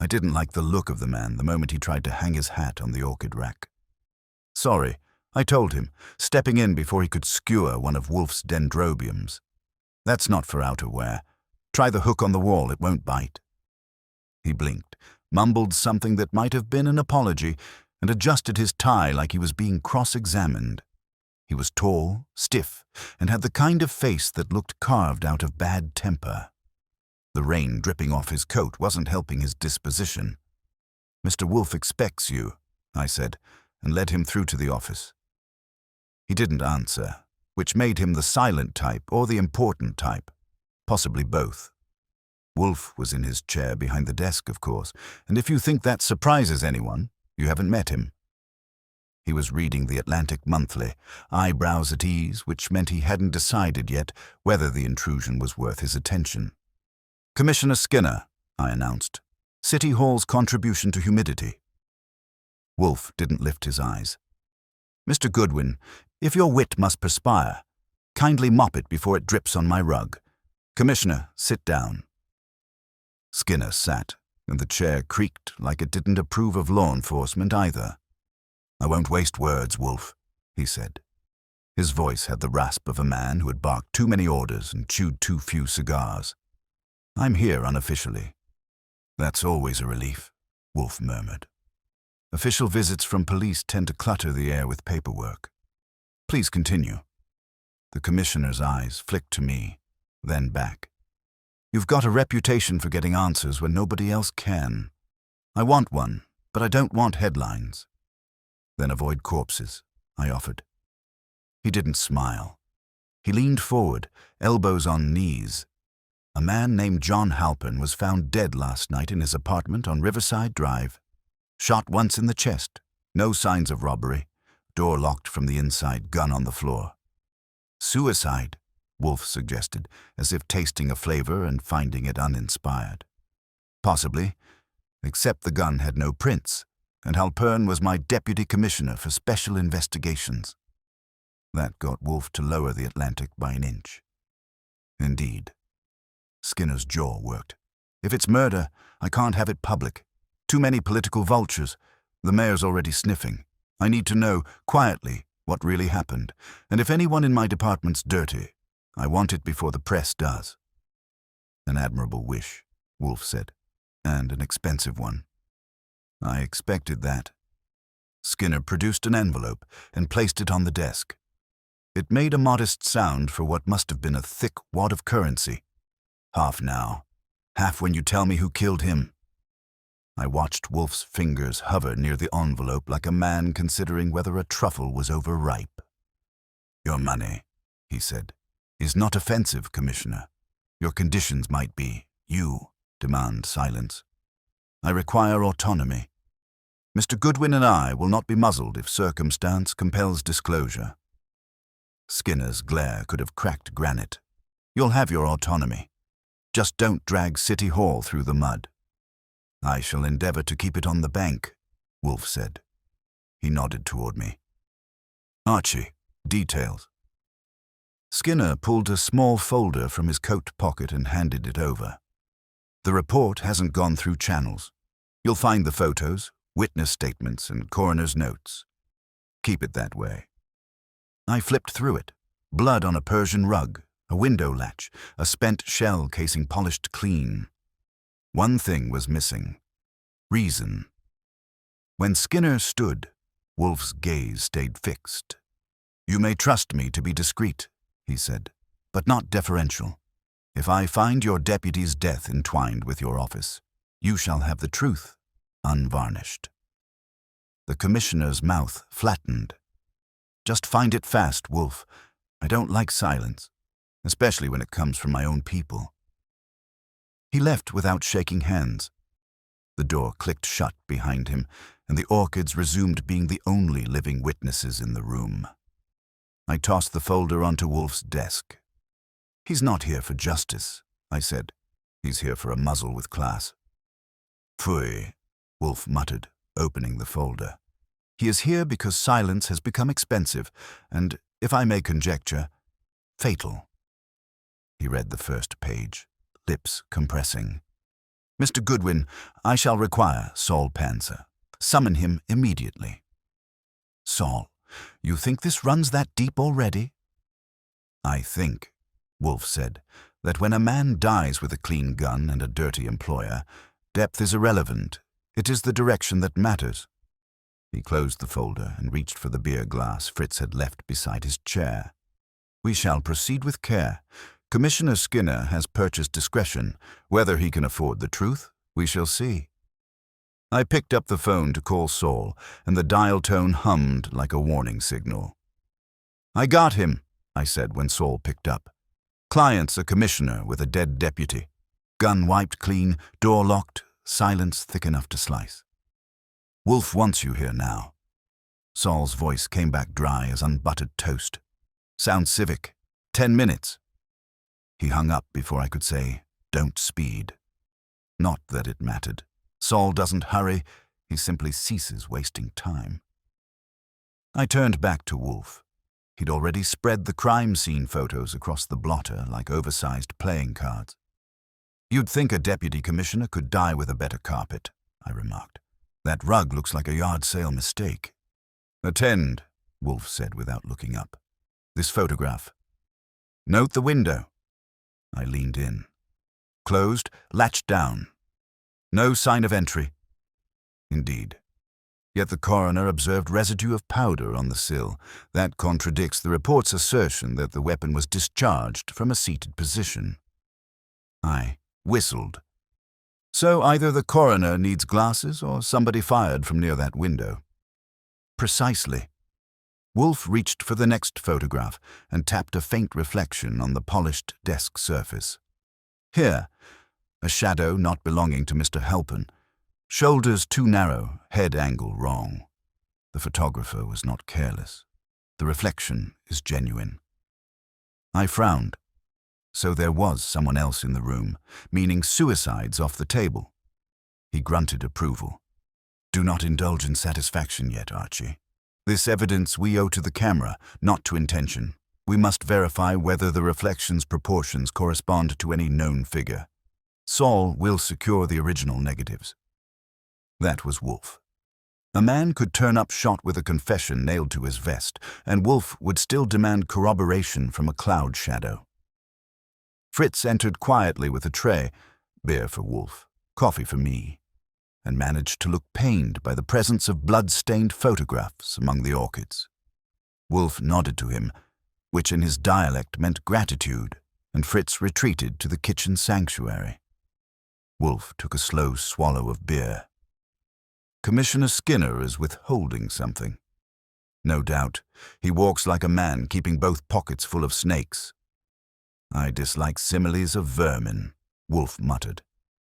I didn't like the look of the man the moment he tried to hang his hat on the orchid rack. "Sorry," I told him, stepping in before he could skewer one of Wolfe's dendrobiums. "That's not for outerwear. Try the hook on the wall, it won't bite." He blinked, mumbled something that might have been an apology, and adjusted his tie like he was being cross-examined. He was tall, stiff, and had the kind of face that looked carved out of bad temper. The rain dripping off his coat wasn't helping his disposition. "Mr. Wolfe expects you," I said, and led him through to the office. He didn't answer, which made him the silent type or the important type, possibly both. Wolfe was in his chair behind the desk, of course, and if you think that surprises anyone, you haven't met him. He was reading the Atlantic Monthly, eyebrows at ease, which meant he hadn't decided yet whether the intrusion was worth his attention. "Commissioner Skinner," I announced. "City Hall's contribution to humidity." Wolfe didn't lift his eyes. "Mr. Goodwin, if your wit must perspire, kindly mop it before it drips on my rug. Commissioner, sit down." Skinner sat, and the chair creaked like it didn't approve of law enforcement either. "I won't waste words, Wolfe," he said. His voice had the rasp of a man who had barked too many orders and chewed too few cigars. "I'm here unofficially." "That's always a relief," Wolfe murmured. "Official visits from police tend to clutter the air with paperwork. Please continue." The commissioner's eyes flicked to me, then back. "You've got a reputation for getting answers when nobody else can. I want one, but I don't want headlines." "Then avoid corpses," I offered. He didn't smile. He leaned forward, elbows on knees. "A man named John Halpern was found dead last night in his apartment on Riverside Drive. Shot once in the chest. No signs of robbery. Door locked from the inside, gun on the floor." "Suicide," Wolfe suggested, as if tasting a flavor and finding it uninspired. "Possibly, except the gun had no prints, and Halpern was my deputy commissioner for special investigations." That got Wolfe to lower the Atlantic by an inch. "Indeed." Skinner's jaw worked. "If it's murder, I can't have it public. Too many political vultures. The mayor's already sniffing. I need to know, quietly, what really happened, and if anyone in my department's dirty, I want it before the press does." "An admirable wish," Wolfe said, "and an expensive one." I expected that. Skinner produced an envelope and placed it on the desk. It made a modest sound for what must have been a thick wad of currency. "Half now. Half when you tell me who killed him." I watched Wolfe's fingers hover near the envelope like a man considering whether a truffle was overripe. "Your money," he said, "is not offensive, Commissioner. Your conditions might be. You demand silence. I require autonomy. Mr. Goodwin and I will not be muzzled if circumstance compels disclosure." Skinner's glare could have cracked granite. "You'll have your autonomy. Just don't drag City Hall through the mud." "I shall endeavor to keep it on the bank," Wolfe said. He nodded toward me. "Archie, details." Skinner pulled a small folder from his coat pocket and handed it over. "The report hasn't gone through channels. You'll find the photos, witness statements, and coroner's notes. Keep it that way." I flipped through it. Blood on a Persian rug, a window latch, a spent shell casing polished clean. One thing was missing. Reason. When Skinner stood, Wolfe's gaze stayed fixed. "You may trust me to be discreet," he said, "but not deferential. If I find your deputy's death entwined with your office, you shall have the truth, unvarnished." The commissioner's mouth flattened. "Just find it fast, Wolfe. I don't like silence, especially when it comes from my own people." He left without shaking hands. The door clicked shut behind him, and the orchids resumed being the only living witnesses in the room. I tossed the folder onto Wolfe's desk. "He's not here for justice," I said. "He's here for a muzzle with class." "Pfui," Wolfe muttered, opening the folder. "He is here because silence has become expensive and, if I may conjecture, fatal." He read the first page, lips compressing. Mr. Goodwin, I shall require Saul Panzer. Summon him immediately. Saul, you think this runs that deep already? I think, Wolfe said, that when a man dies with a clean gun and a dirty employer, depth is irrelevant. It is the direction that matters. He closed the folder and reached for the beer glass Fritz had left beside his chair. We shall proceed with care. Commissioner Skinner has purchased discretion. Whether he can afford the truth, we shall see. I picked up the phone to call Saul, and the dial tone hummed like a warning signal. I got him, I said when Saul picked up. Client's a commissioner with a dead deputy. Gun wiped clean, door locked, silence thick enough to slice. Wolfe wants you here now. Saul's voice came back dry as unbuttered toast. Sound civic. 10 minutes. He hung up before I could say, don't speed. Not that it mattered. Saul doesn't hurry, he simply ceases wasting time. I turned back to Wolfe. He'd already spread the crime scene photos across the blotter like oversized playing cards. You'd think a deputy commissioner could die with a better carpet, I remarked. That rug looks like a yard sale mistake. Attend, Wolfe said without looking up. This photograph. Note the window. I leaned in. Closed, latched down. No sign of entry. Indeed. Yet the coroner observed residue of powder on the sill. That contradicts the report's assertion that the weapon was discharged from a seated position. I whistled. So either the coroner needs glasses or somebody fired from near that window. Precisely. Wolfe reached for the next photograph and tapped a faint reflection on the polished desk surface. Here, a shadow not belonging to Mr. Halpin. Shoulders too narrow, head angle wrong. The photographer was not careless. The reflection is genuine. I frowned. So there was someone else in the room, meaning suicide's off the table. He grunted approval. Do not indulge in satisfaction yet, Archie. This evidence we owe to the camera, not to intention. We must verify whether the reflection's proportions correspond to any known figure. Saul will secure the original negatives. That was Wolfe. A man could turn up shot with a confession nailed to his vest, and Wolfe would still demand corroboration from a cloud shadow. Fritz entered quietly with a tray, beer for Wolfe, coffee for me, and managed to look pained by the presence of blood-stained photographs among the orchids. Wolfe nodded to him, which in his dialect meant gratitude, and Fritz retreated to the kitchen sanctuary. Wolfe took a slow swallow of beer. Commissioner Skinner is withholding something. No doubt, he walks like a man, keeping both pockets full of snakes. I dislike similes of vermin, Wolfe muttered,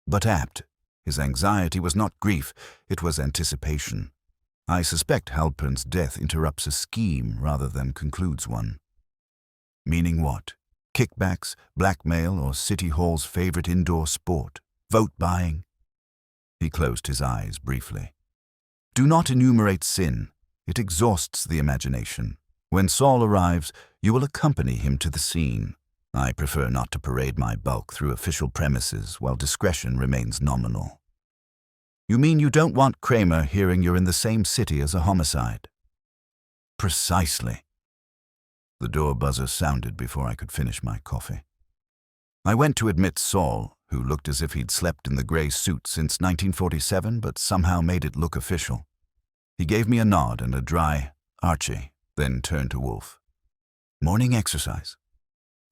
but apt. His anxiety was not grief, it was anticipation. I suspect Halpern's death interrupts a scheme rather than concludes one. Meaning what? Kickbacks, blackmail, or City Hall's favorite indoor sport? Vote buying? He closed his eyes briefly. Do not enumerate sin. It exhausts the imagination. When Saul arrives, you will accompany him to the scene. I prefer not to parade my bulk through official premises while discretion remains nominal. You mean you don't want Kramer hearing you're in the same city as a homicide? Precisely. The door buzzer sounded before I could finish my coffee. I went to admit Saul, who looked as if he'd slept in the gray suit since 1947 but somehow made it look official. He gave me a nod and a dry, Archie, then turned to Wolfe. Morning exercise.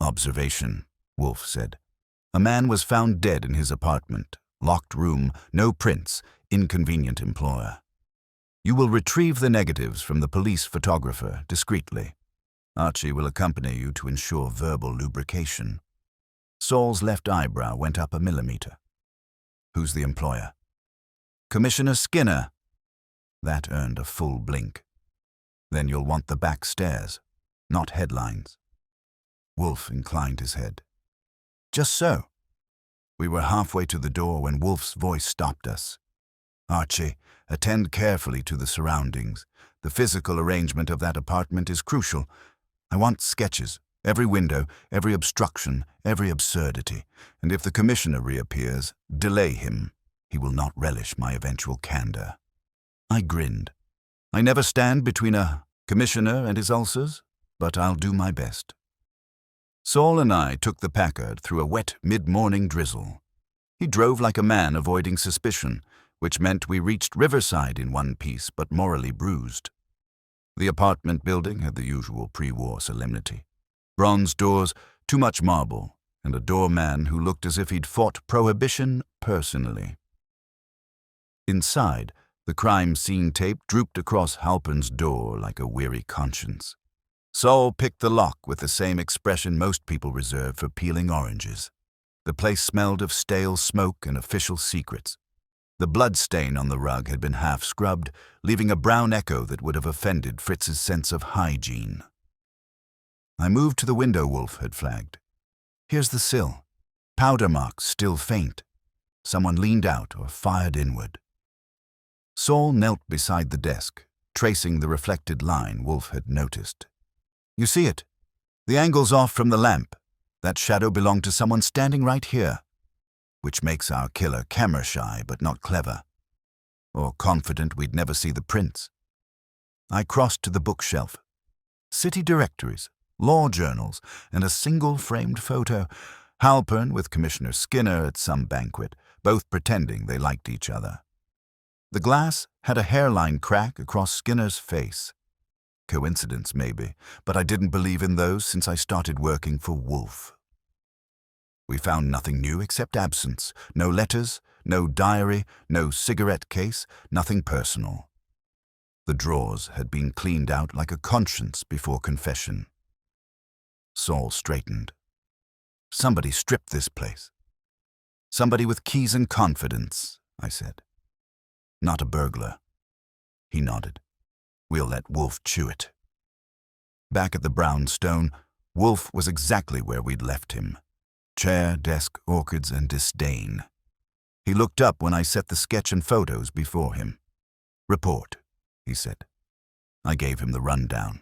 Observation, Wolfe said. A man was found dead in his apartment. Locked room, no prints, inconvenient employer. You will retrieve the negatives from the police photographer discreetly. Archie will accompany you to ensure verbal lubrication. Saul's left eyebrow went up a millimeter. Who's the employer? Commissioner Skinner. That earned a full blink. Then you'll want the back stairs, not headlines. Wolfe inclined his head. Just so. We were halfway to the door when Wolfe's voice stopped us. Archie, attend carefully to the surroundings. The physical arrangement of that apartment is crucial. I want sketches, Every window, every obstruction, every absurdity. And if the commissioner reappears, delay him. He will not relish my eventual candor. I grinned. I never stand between a commissioner and his ulcers, but I'll do my best. Saul and I took the Packard through a wet mid-morning drizzle. He drove like a man avoiding suspicion, which meant we reached Riverside in one piece but morally bruised. The apartment building had the usual pre-war solemnity. Bronze doors, too much marble, and a doorman who looked as if he'd fought Prohibition personally. Inside, the crime scene tape drooped across Halpern's door like a weary conscience. Saul picked the lock with the same expression most people reserve for peeling oranges. The place smelled of stale smoke and official secrets. The blood stain on the rug had been half scrubbed, leaving a brown echo that would have offended Fritz's sense of hygiene. I moved to the window Wolfe had flagged. Here's the sill. Powder marks still faint. Someone leaned out or fired inward. Saul knelt beside the desk, tracing the reflected line Wolfe had noticed. You see it? The angle's off from the lamp. That shadow belonged to someone standing right here, which makes our killer camera-shy but not clever, or confident we'd never see the prints. I crossed to the bookshelf. City directories, law journals, and a single framed photo. Halpern with Commissioner Skinner at some banquet, both pretending they liked each other. The glass had a hairline crack across Skinner's face. Coincidence, maybe, but I didn't believe in those since I started working for Wolfe. We found nothing new except absence. No letters, no diary, no cigarette case, nothing personal. The drawers had been cleaned out like a conscience before confession. Saul straightened. Somebody stripped this place. Somebody with keys and confidence, I said. Not a burglar. He nodded. We'll let Wolfe chew it. Back at the brownstone, Wolfe was exactly where we'd left him. Chair, desk, orchids, and disdain. He looked up when I set the sketch and photos before him. Report, he said. I gave him the rundown.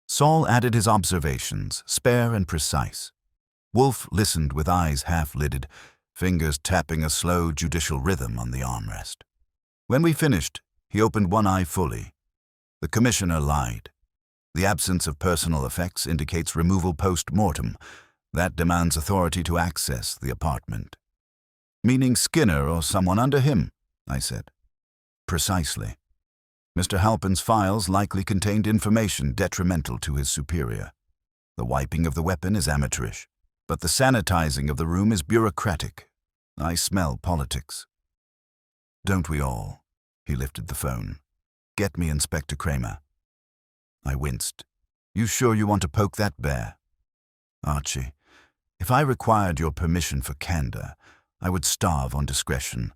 Saul added his observations, spare and precise. Wolfe listened with eyes half-lidded, fingers tapping a slow judicial rhythm on the armrest. When we finished, he opened one eye fully. The commissioner lied. The absence of personal effects indicates removal post-mortem. That demands authority to access the apartment. Meaning Skinner or someone under him, I said. Precisely. Mr. Halpern's files likely contained information detrimental to his superior. The wiping of the weapon is amateurish, but the sanitizing of the room is bureaucratic. I smell politics. Don't we all? He lifted the phone. Get me Inspector Kramer. I winced. You sure you want to poke that bear? Archie, if I required your permission for candor, I would starve on discretion.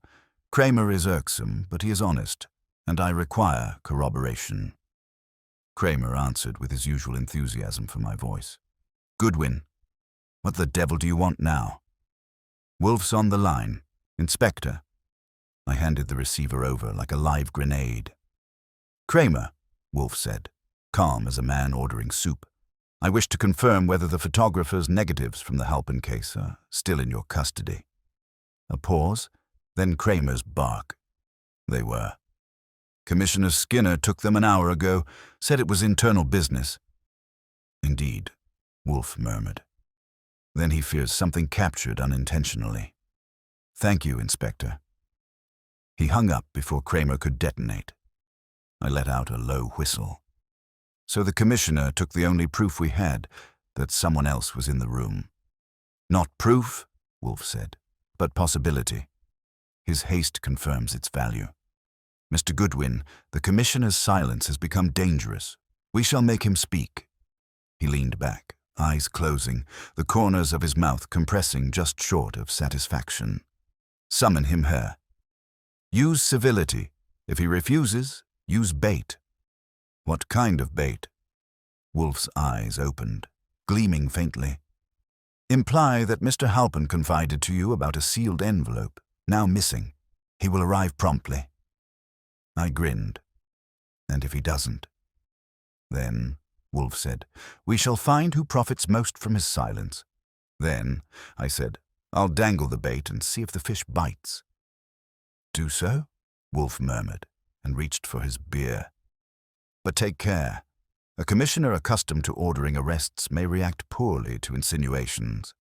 Kramer is irksome, but he is honest, and I require corroboration. Kramer answered with his usual enthusiasm for my voice. Goodwin, what the devil do you want now? Wolfe's on the line. Inspector. I handed the receiver over like a live grenade. Kramer, Wolfe said, calm as a man ordering soup. I wish to confirm whether the photographer's negatives from the Halpern case are still in your custody. A pause, then Kramer's bark. They were. Commissioner Skinner took them an hour ago, said it was internal business. Indeed, Wolfe murmured. Then he fears something captured unintentionally. Thank you, Inspector. He hung up before Kramer could detonate. I let out a low whistle. So the commissioner took the only proof we had, that someone else was in the room. Not proof, Wolfe said, but possibility. His haste confirms its value. Mr. Goodwin, the commissioner's silence has become dangerous. We shall make him speak. He leaned back, eyes closing, the corners of his mouth compressing just short of satisfaction. Summon him here. Use civility. If he refuses, use bait. What kind of bait? Wolfe's eyes opened, gleaming faintly. Imply that Mr. Halpern confided to you about a sealed envelope, now missing. He will arrive promptly. I grinned. And if he doesn't? Then Wolfe said. "We shall find who profits most from his silence." "Then," I said, "I'll dangle the bait and see if the fish bites." "Do so?" Wolfe murmured, and reached for his beer. "But take care. A commissioner accustomed to ordering arrests may react poorly to insinuations."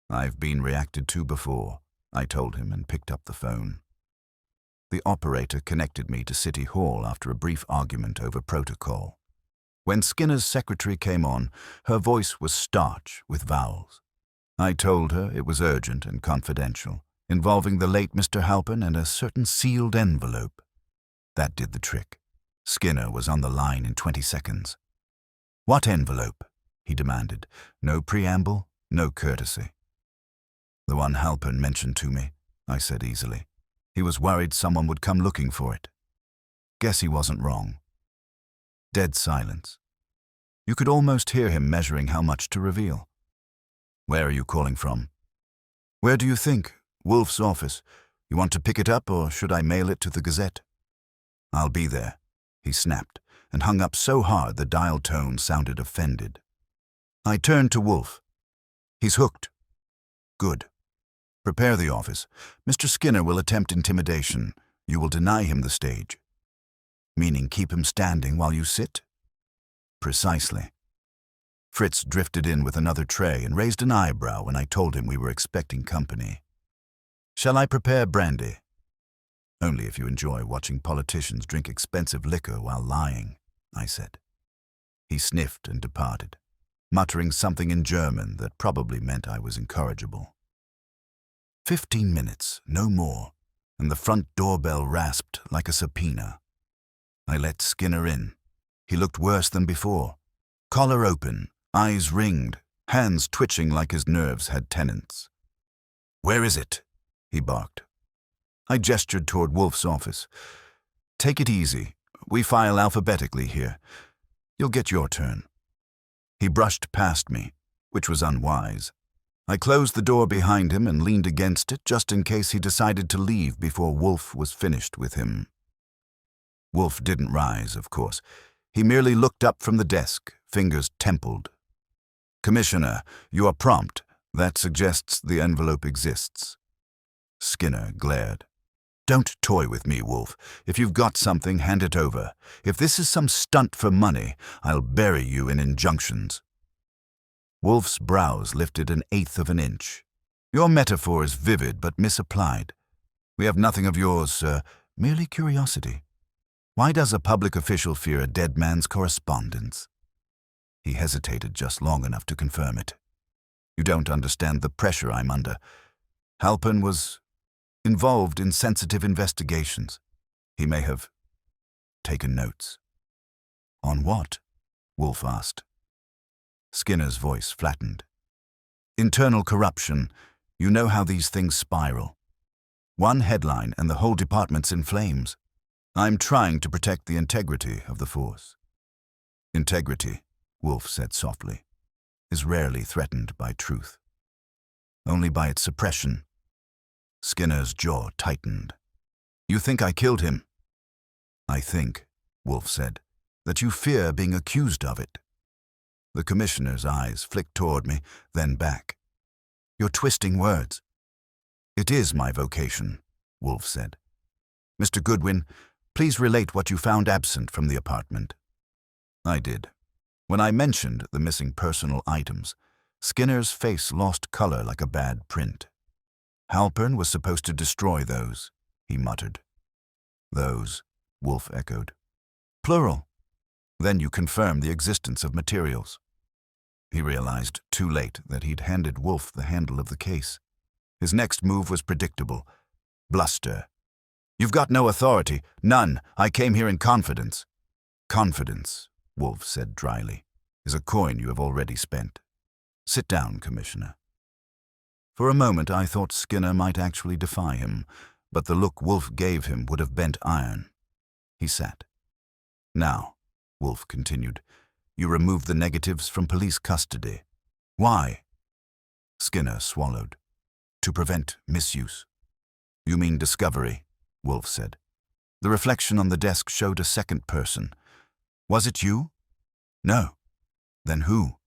"I've been reacted to before," I told him and picked up the phone. The operator connected me to City Hall after a brief argument over protocol. When Skinner's secretary came on, her voice was starch with vowels. I told her it was urgent and confidential, involving the late Mr. Halpin and a certain sealed envelope. That did the trick. Skinner was on the line in 20 seconds. "What envelope?" he demanded. No preamble, no courtesy. "The one Halpin mentioned to me," I said easily. "He was worried someone would come looking for it." Guess he wasn't wrong. Dead silence. You could almost hear him measuring how much to reveal. "Where are you calling from?" "Where do you think? Wolfe's office. You want to pick it up, or should I mail it to the Gazette?" "I'll be there," he snapped, and hung up so hard the dial tone sounded offended. I turned to Wolfe. "He's hooked." "Good. Prepare the office. Mr. Skinner will attempt intimidation. You will deny him the stage." "Meaning keep him standing while you sit?" "Precisely." Fritz drifted in with another tray and raised an eyebrow when I told him we were expecting company. "Shall I prepare brandy?" "Only if you enjoy watching politicians drink expensive liquor while lying," I said. He sniffed and departed, muttering something in German that probably meant I was incorrigible. 15 minutes, no more, and the front doorbell rasped like a subpoena. I let Skinner in. He looked worse than before. Collar open, eyes ringed, hands twitching like his nerves had tenants. "Where is it?" he barked. I gestured toward Wolfe's office. "Take it easy. We file alphabetically here. You'll get your turn." He brushed past me, which was unwise. I closed the door behind him and leaned against it just in case he decided to leave before Wolfe was finished with him. Wolfe didn't rise, of course. He merely looked up from the desk, fingers templed. "Commissioner, you are prompt. That suggests the envelope exists." Skinner glared. "Don't toy with me, Wolfe. If you've got something, hand it over. If this is some stunt for money, I'll bury you in injunctions." Wolfe's brows lifted 1/8 of an inch. "Your metaphor is vivid but misapplied. We have nothing of yours, sir, merely curiosity. Why does a public official fear a dead man's correspondence?" He hesitated just long enough to confirm it. "You don't understand the pressure I'm under. Halpin was involved in sensitive investigations. He may have taken notes." "On what?" Wolfe asked. Skinner's voice flattened. "Internal corruption. You know how these things spiral. One headline and the whole department's in flames. I'm trying to protect the integrity of the force." "Integrity," Wolfe said softly, "is rarely threatened by truth. Only by its suppression." Skinner's jaw tightened. "You think I killed him?" "I think," Wolfe said, "that you fear being accused of it." The commissioner's eyes flicked toward me, then back. "You're twisting words." "It is my vocation," Wolfe said. "Mr. Goodwin, please relate what you found absent from the apartment." I did. When I mentioned the missing personal items, Skinner's face lost color like a bad print. "Halpern was supposed to destroy those," he muttered. "Those," Wolfe echoed. "Plural. Then you confirm the existence of materials." He realized too late that he'd handed Wolfe the handle of the case. His next move was predictable. Bluster. "You've got no authority. None. I came here in confidence." "Confidence," Wolfe said dryly, "is a coin you have already spent. Sit down, Commissioner." For a moment I thought Skinner might actually defy him, but the look Wolfe gave him would have bent iron. He sat. "Now," Wolfe continued, "you removed the negatives from police custody. Why?" Skinner swallowed. "To prevent misuse." "You mean discovery," Wolfe said. "The reflection on the desk showed a second person. Was it you?" No. Then who?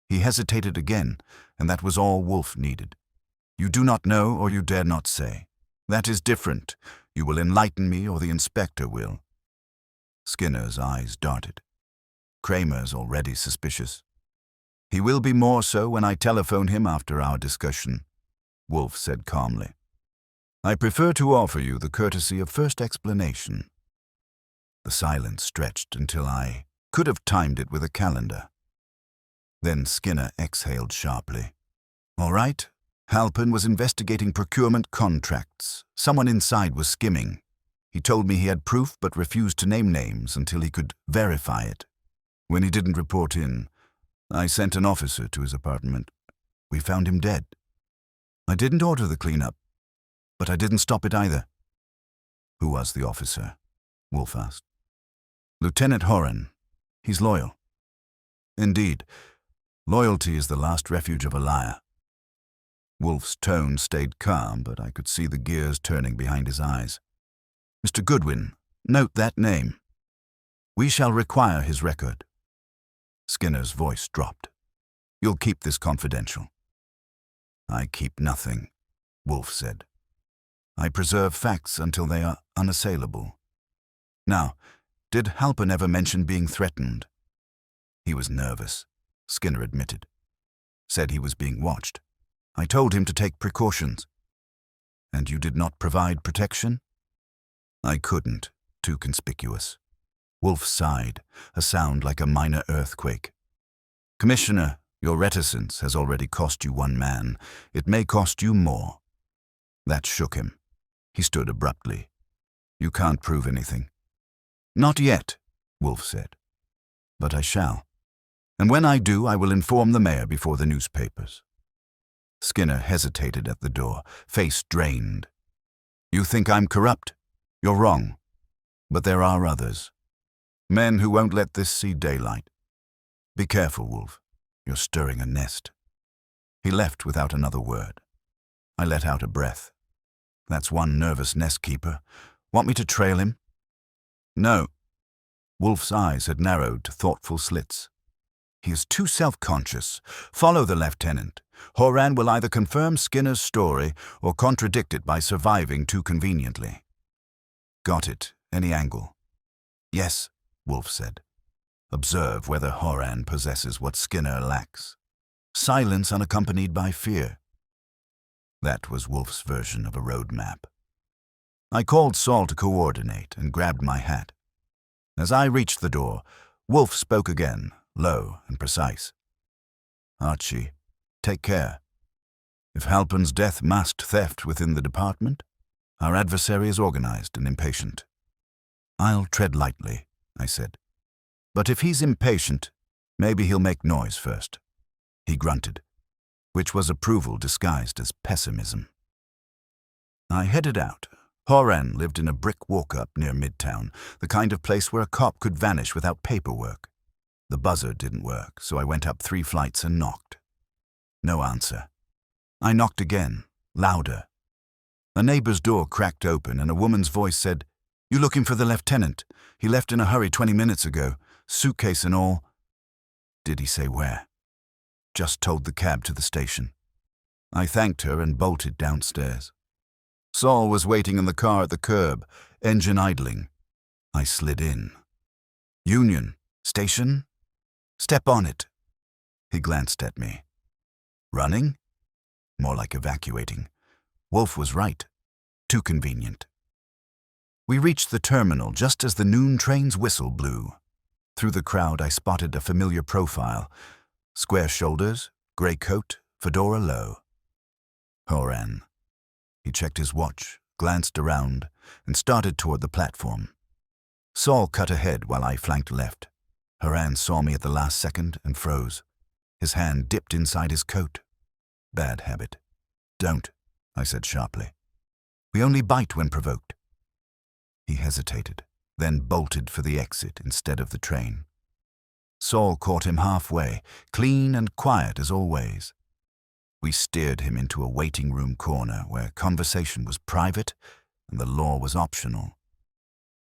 He hesitated again, and that was all Wolfe needed. You do not know, or you dare not say. That is different. You will enlighten me, or the inspector will. Skinner's eyes darted. Kramer's already suspicious. He will be more so when I telephone him after our discussion, Wolfe said calmly. I prefer to offer you the courtesy of first explanation. The silence stretched until I could have timed it with a calendar. Then Skinner exhaled sharply. All right. Halpin was investigating procurement contracts. Someone inside was skimming. He told me he had proof but refused to name names until he could verify it. When he didn't report in, I sent an officer to his apartment. We found him dead. I didn't order the cleanup, but I didn't stop it either. Who was the officer? Wolfe asked. Lieutenant Horan. He's loyal. Indeed. Loyalty is the last refuge of a liar. Wolfe's tone stayed calm, but I could see the gears turning behind his eyes. Mr. Goodwin, note that name. We shall require his record. Skinner's voice dropped. You'll keep this confidential. I keep nothing, Wolfe said. I preserve facts until they are unassailable. Now, did Halpin ever mention being threatened? He was nervous, Skinner admitted. Said he was being watched. I told him to take precautions. And you did not provide protection? I couldn't, too conspicuous. Wolfe sighed, a sound like a minor earthquake. Commissioner, your reticence has already cost you one man. It may cost you more. That shook him. He stood abruptly. You can't prove anything. Not yet, Wolfe said. But I shall. And when I do, I will inform the mayor before the newspapers. Skinner hesitated at the door, face drained. You think I'm corrupt? You're wrong. But there are others. Men who won't let this see daylight. Be careful, Wolfe. You're stirring a nest. He left without another word. I let out a breath. That's one nervous nest keeper. Want me to trail him? No. Wolfe's eyes had narrowed to thoughtful slits. He is too self-conscious. Follow the lieutenant. Horan will either confirm Skinner's story or contradict it by surviving too conveniently. Got it. Any angle? Yes, Wolfe said. Observe whether Horan possesses what Skinner lacks. Silence unaccompanied by fear. That was Wolfe's version of a road map. I called Saul to coordinate and grabbed my hat. As I reached the door, Wolfe spoke again, low and precise. Archie, take care. If Halpin's death masked theft within the department, our adversary is organized and impatient. I'll tread lightly, I said. But if he's impatient, maybe he'll make noise first. He grunted, which was approval disguised as pessimism. I headed out. Horan lived in a brick walk-up near Midtown, the kind of place where a cop could vanish without paperwork. The buzzer didn't work, so I went up 3 flights and knocked. No answer. I knocked again, louder. A neighbor's door cracked open and a woman's voice said, You looking for the lieutenant? He left in a hurry 20 minutes ago, suitcase and all. Did he say where? Just told the cab to the station. I thanked her and bolted downstairs. Saul was waiting in the car at the curb, engine idling. I slid in. Union, station? Step on it. He glanced at me. Running? More like evacuating. Wolfe was right. Too convenient. We reached the terminal just as the noon train's whistle blew. Through the crowd I spotted a familiar profile. Square shoulders, grey coat, fedora low. Horan. He checked his watch, glanced around, and started toward the platform. Saul cut ahead while I flanked left. Horan saw me at the last second and froze. His hand dipped inside his coat. Bad habit. Don't, I said sharply. We only bite when provoked. He hesitated, then bolted for the exit instead of the train. Saul caught him halfway, clean and quiet as always. We steered him into a waiting room corner where conversation was private and the law was optional.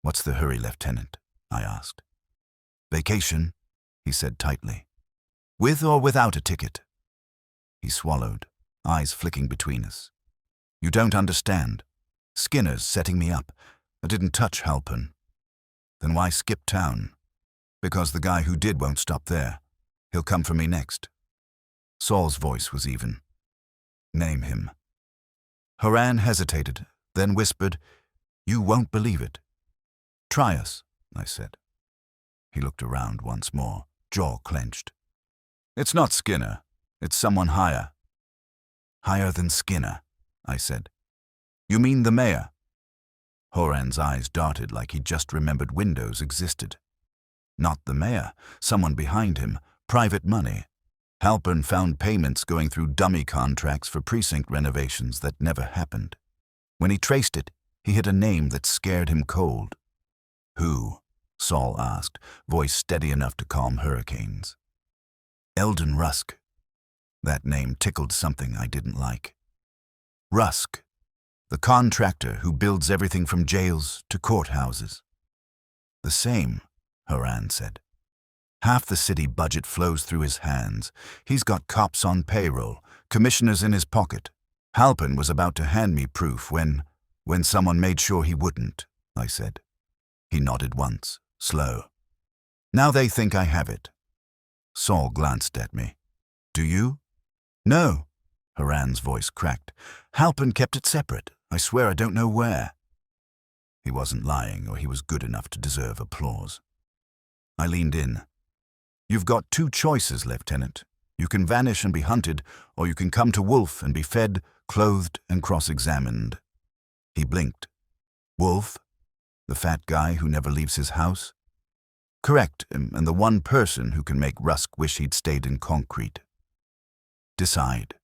What's the hurry, Lieutenant? I asked. Vacation, he said tightly. With or without a ticket? He swallowed, eyes flicking between us. You don't understand. Skinner's setting me up. I didn't touch Halpern. Then why skip town? Because the guy who did won't stop there. He'll come for me next. Saul's voice was even. Name him. Horan hesitated, then whispered, You won't believe it. Try us, I said. He looked around once more, jaw clenched. It's not Skinner. It's someone higher. Higher than Skinner, I said. You mean the mayor? Horan's eyes darted like he'd just remembered windows existed. Not the mayor, someone behind him, private money. Halpern found payments going through dummy contracts for precinct renovations that never happened. When he traced it, he hit a name that scared him cold. Who? Saul asked, voice steady enough to calm hurricanes. Eldon Rusk. That name tickled something I didn't like. Rusk, the contractor who builds everything from jails to courthouses. The same, Horan said. Half the city budget flows through his hands. He's got cops on payroll, commissioners in his pocket. Halpern was about to hand me proof when someone made sure he wouldn't, I said. He nodded once, slow. Now they think I have it. Saul glanced at me. Do you? No, Horan's voice cracked. Halpern kept it separate. I swear I don't know where. He wasn't lying, or he was good enough to deserve applause. I leaned in. You've got two choices, Lieutenant. You can vanish and be hunted, or you can come to Wolfe and be fed, clothed, and cross-examined. He blinked. Wolfe? The fat guy who never leaves his house? Correct, and the one person who can make Rusk wish he'd stayed in concrete. Decide.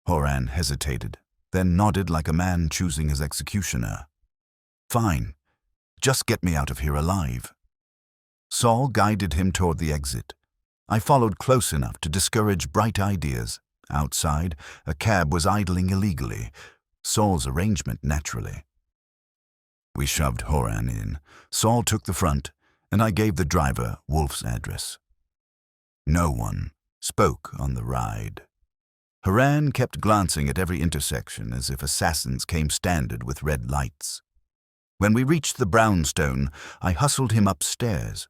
Horan hesitated, then nodded like a man choosing his executioner. Fine. Just get me out of here alive. Saul guided him toward the exit. I followed close enough to discourage bright ideas. Outside, a cab was idling illegally. Saul's arrangement, naturally. We shoved Horan in. Saul took the front, and I gave the driver Wolfe's address. No one spoke on the ride. Horan kept glancing at every intersection as if assassins came standard with red lights. When we reached the brownstone, I hustled him upstairs.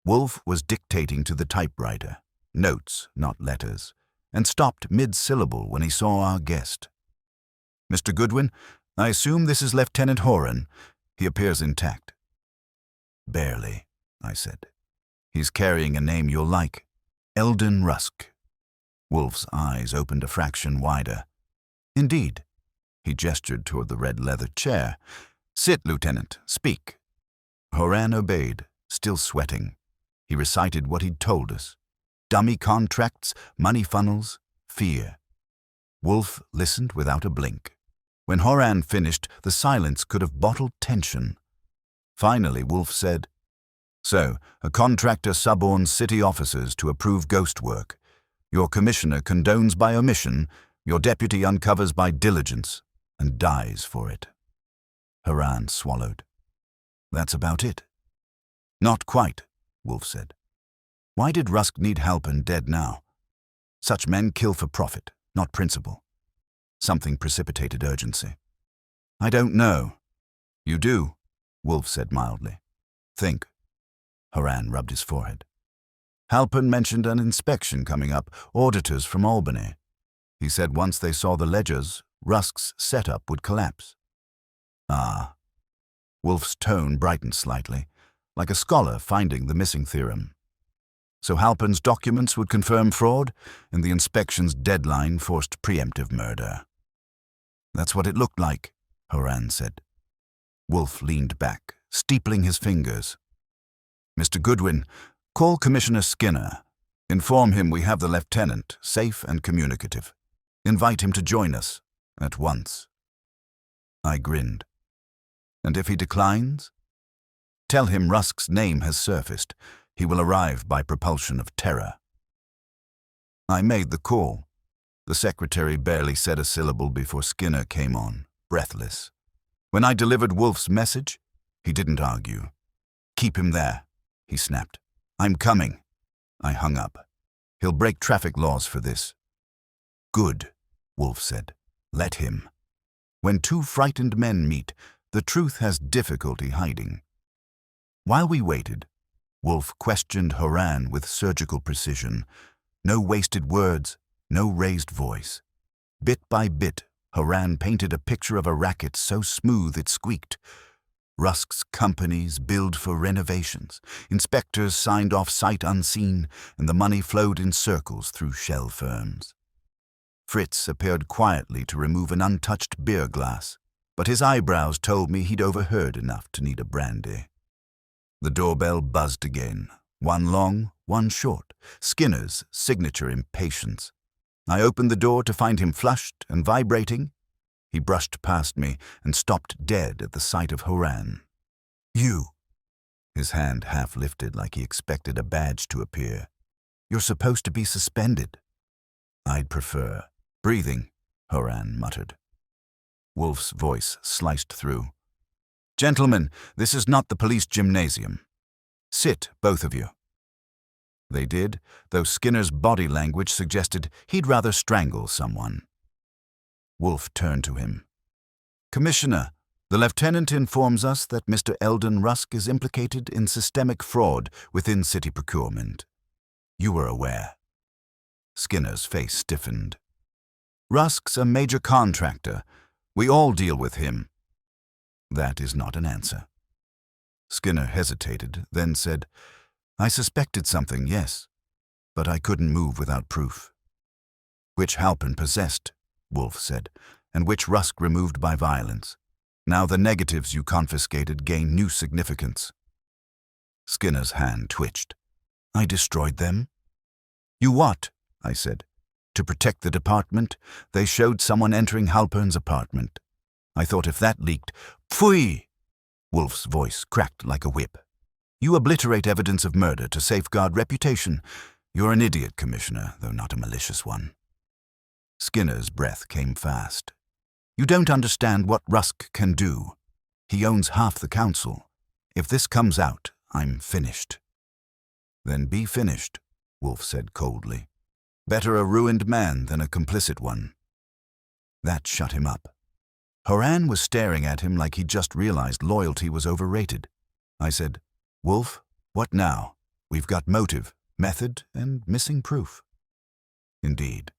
Wolfe was dictating to the typewriter, notes, not letters, and stopped mid-syllable when he saw our guest. Mr. Goodwin, I assume this is Lieutenant Horan. He appears intact. Barely, I said. He's carrying a name you'll like. Eldon Rusk. Wolfe's eyes opened a fraction wider. Indeed. He gestured toward the red leather chair. Sit, Lieutenant. Speak. Horan obeyed, still sweating. He recited what he'd told us. Dummy contracts, money funnels, fear. Wolfe listened without a blink. When Horan finished, the silence could have bottled tension. Finally, Wolfe said, So, a contractor suborns city officers to approve ghost work. Your commissioner condones by omission, your deputy uncovers by diligence, and dies for it. Horan swallowed. That's about it. Not quite, Wolfe said. Why did Rusk need Halpern dead now? Such men kill for profit, not principle. Something precipitated urgency. I don't know. You do, Wolfe said mildly. Think. Horan rubbed his forehead. Halpern mentioned an inspection coming up, auditors from Albany. He said once they saw the ledgers, Rusk's setup would collapse. Ah. Wolfe's tone brightened slightly, like a scholar finding the missing theorem. So Halpern's documents would confirm fraud, and the inspection's deadline forced preemptive murder. That's what it looked like, Horan said. Wolfe leaned back, steepling his fingers. Mr. Goodwin, call Commissioner Skinner. Inform him we have the lieutenant, safe and communicative. Invite him to join us, at once. I grinned. And if he declines? Tell him Rusk's name has surfaced. He will arrive by propulsion of terror. I made the call. The secretary barely said a syllable before Skinner came on, breathless. When I delivered Wolfe's message, he didn't argue. Keep him there, he snapped. I'm coming. I hung up. He'll break traffic laws for this. Good, Wolfe said. Let him. When two frightened men meet, the truth has difficulty hiding. While we waited, Wolfe questioned Horan with surgical precision. No wasted words, no raised voice. Bit by bit, Horan painted a picture of a racket so smooth it squeaked. Rusk's companies billed for renovations, inspectors signed off sight unseen, and the money flowed in circles through shell firms. Fritz appeared quietly to remove an untouched beer glass, but his eyebrows told me he'd overheard enough to need a brandy. The doorbell buzzed again, one long, one short, Skinner's signature impatience. I opened the door to find him flushed and vibrating. He brushed past me and stopped dead at the sight of Horan. You! His hand half lifted like he expected a badge to appear. You're supposed to be suspended. I'd prefer. Breathing, Horan muttered. Wolfe's voice sliced through. Gentlemen, this is not the police gymnasium. Sit, both of you. They did, though Skinner's body language suggested he'd rather strangle someone. Wolfe turned to him. Commissioner, the lieutenant informs us that Mr. Eldon Rusk is implicated in systemic fraud within city procurement. You were aware. Skinner's face stiffened. Rusk's a major contractor. We all deal with him. That is not an answer. Skinner hesitated, then said, I suspected something, yes, but I couldn't move without proof. Which Halpern possessed, Wolfe said, and which Rusk removed by violence. Now the negatives you confiscated gain new significance. Skinner's hand twitched. I destroyed them? You what? I said. To protect the department, they showed someone entering Halpern's apartment. I thought if that leaked, Pfui! Wolfe's voice cracked like a whip. You obliterate evidence of murder to safeguard reputation. You're an idiot, Commissioner, though not a malicious one. Skinner's breath came fast. You don't understand what Rusk can do. He owns half the council. If this comes out, I'm finished. Then be finished, Wolfe said coldly. Better a ruined man than a complicit one. That shut him up. Horan was staring at him like he'd just realized loyalty was overrated. I said, Wolfe, what now? We've got motive, method, and missing proof. Indeed.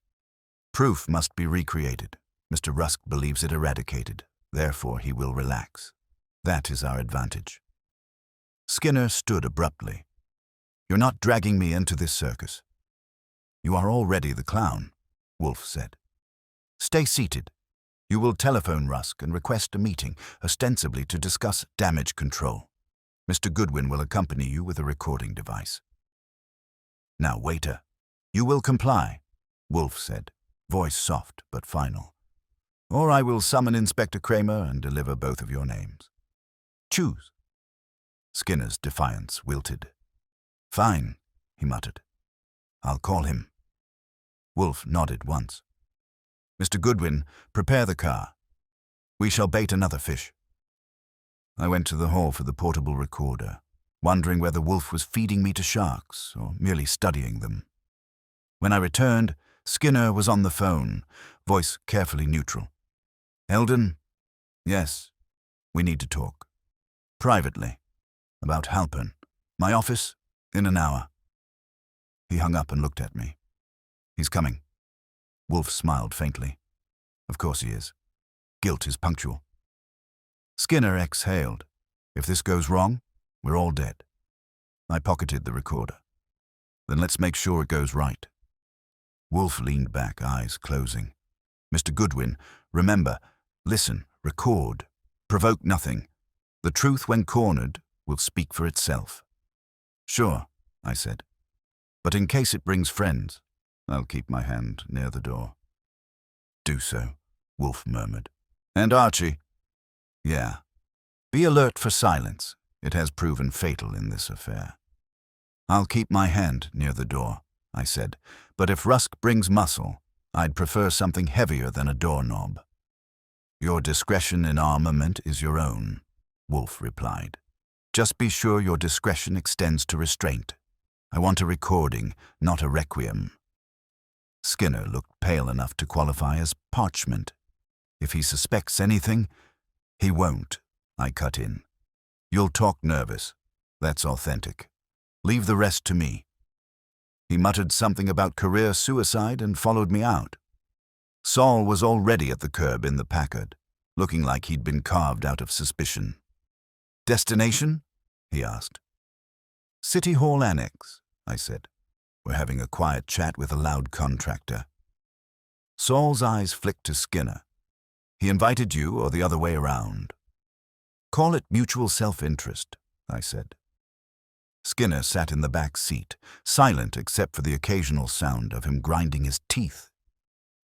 Proof must be recreated. Mr. Rusk believes it eradicated. Therefore, he will relax. That is our advantage. Skinner stood abruptly. You're not dragging me into this circus. You are already the clown, Wolfe said. Stay seated. You will telephone Rusk and request a meeting, ostensibly to discuss damage control. Mr. Goodwin will accompany you with a recording device. Now, waiter, you will comply, Wolfe said, voice soft but final. Or I will summon Inspector Kramer and deliver both of your names. Choose. Skinner's defiance wilted. Fine, he muttered. I'll call him. Wolfe nodded once. Mr. Goodwin, prepare the car. We shall bait another fish. I went to the hall for the portable recorder, wondering whether Wolfe was feeding me to sharks or merely studying them. When I returned, Skinner was on the phone, voice carefully neutral. Eldon? Yes. We need to talk. Privately. About Halpern. My office? In an hour. He hung up and looked at me. He's coming. Wolfe smiled faintly. Of course he is. Guilt is punctual. Skinner exhaled. If this goes wrong, we're all dead. I pocketed the recorder. Then let's make sure it goes right. Wolfe leaned back, eyes closing. Mr. Goodwin, remember, listen, record. Provoke nothing. The truth, when cornered, will speak for itself. Sure, I said. But in case it brings friends, I'll keep my hand near the door. Do so, Wolfe murmured. And Archie? Yeah. Be alert for silence. It has proven fatal in this affair. I'll keep my hand near the door, I said, but if Rusk brings muscle, I'd prefer something heavier than a doorknob. Your discretion in armament is your own, Wolfe replied. Just be sure your discretion extends to restraint. I want a recording, not a requiem." Skinner looked pale enough to qualify as parchment. "If he suspects anything—" "He won't," I cut in. "You'll talk nervous. That's authentic. Leave the rest to me." He muttered something about career suicide and followed me out. Saul was already at the curb in the Packard, looking like he'd been carved out of suspicion. "Destination?" he asked. "City Hall Annex," I said. "We're having a quiet chat with a loud contractor." Saul's eyes flicked to Skinner. "He invited you, or the other way around?" "Call it mutual self-interest," I said. Skinner sat in the back seat, silent except for the occasional sound of him grinding his teeth.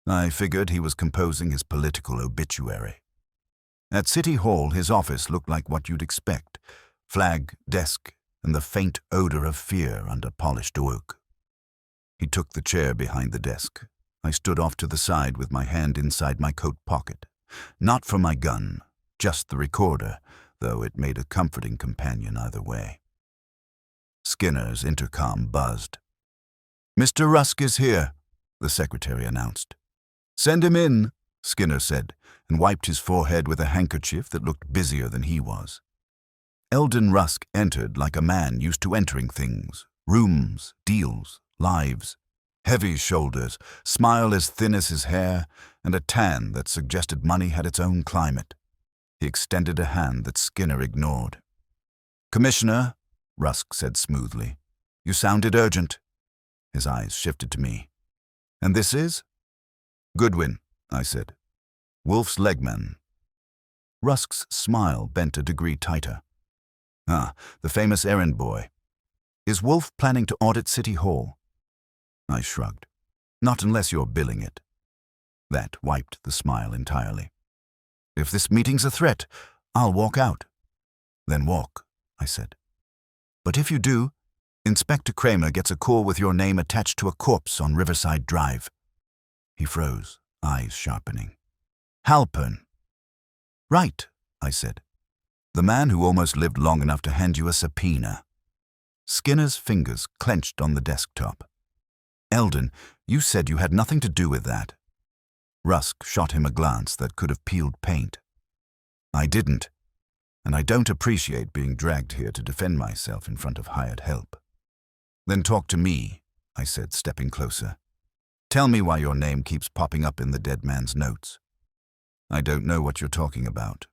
I figured he was composing his political obituary. At City Hall, his office looked like what you'd expect: flag, desk, and the faint odor of fear under polished oak. He took the chair behind the desk. I stood off to the side with my hand inside my coat pocket. Not for my gun, just the recorder, though it made a comforting companion either way. Skinner's intercom buzzed. "Mr. Rusk is here," the secretary announced. "Send him in," Skinner said, and wiped his forehead with a handkerchief that looked busier than he was. Eldon Rusk entered like a man used to entering things: rooms, deals, lives. Heavy shoulders, smile as thin as his hair, and a tan that suggested money had its own climate. He extended a hand that Skinner ignored. "Commissioner," Rusk said smoothly. "You sounded urgent." His eyes shifted to me. "And this is?" "Goodwin," I said. "Wolfe's legman." Rusk's smile bent a degree tighter. "Ah, the famous errand boy. Is Wolfe planning to audit City Hall?" I shrugged. "Not unless you're billing it." That wiped the smile entirely. "If this meeting's a threat, I'll walk out." "Then walk," I said. "But if you do, Inspector Kramer gets a call with your name attached to a corpse on Riverside Drive." He froze, eyes sharpening. "Halpern." "Right," I said. "The man who almost lived long enough to hand you a subpoena." Skinner's fingers clenched on the desktop. "Eldon, you said you had nothing to do with that." Rusk shot him a glance that could have peeled paint. "I didn't, and I don't appreciate being dragged here to defend myself in front of hired help." "Then talk to me," I said, stepping closer. "Tell me why your name keeps popping up in the dead man's notes." "I don't know what you're talking about."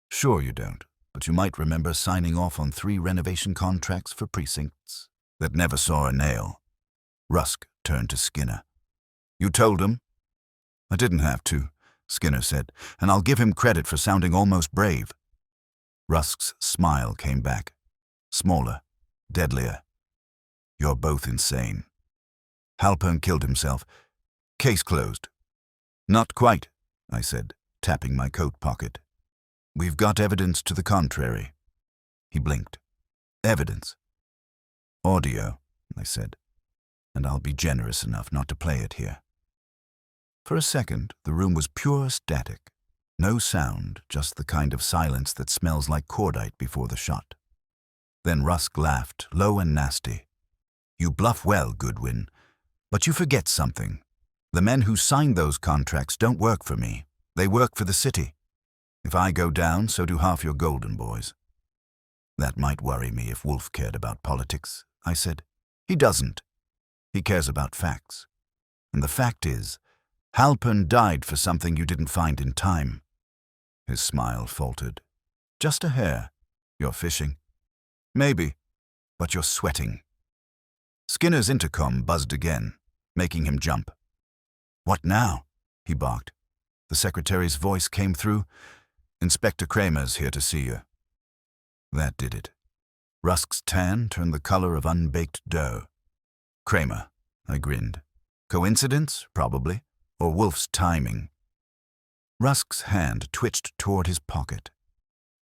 "Sure you don't, but you might remember signing off on 3 renovation contracts for precincts that never saw a nail." Rusk turned to Skinner. "You told him?" "I didn't have to," Skinner said, "and I'll give him credit for sounding almost brave." Rusk's smile came back, smaller, deadlier. "You're both insane. Halpern killed himself. Case closed." "Not quite," I said, tapping my coat pocket. "We've got evidence to the contrary." He blinked. "Evidence?" "Audio," I said, "and I'll be generous enough not to play it here." For a second, the room was pure static. No sound, just the kind of silence that smells like cordite before the shot. Then Rusk laughed, low and nasty. "You bluff well, Goodwin, but you forget something. The men who signed those contracts don't work for me. They work for the city. If I go down, so do half your golden boys." "That might worry me if Wolfe cared about politics," I said. "He doesn't. He cares about facts. And the fact is, Halpern died for something you didn't find in time." His smile faltered. "Just a hair. You're fishing." "Maybe, but you're sweating." Skinner's intercom buzzed again, making him jump. "What now?" he barked. The secretary's voice came through. "Inspector Kramer's here to see you." That did it. Rusk's tan turned the color of unbaked dough. "Kramer," I grinned. "Coincidence, probably, or Wolfe's timing." Rusk's hand twitched toward his pocket.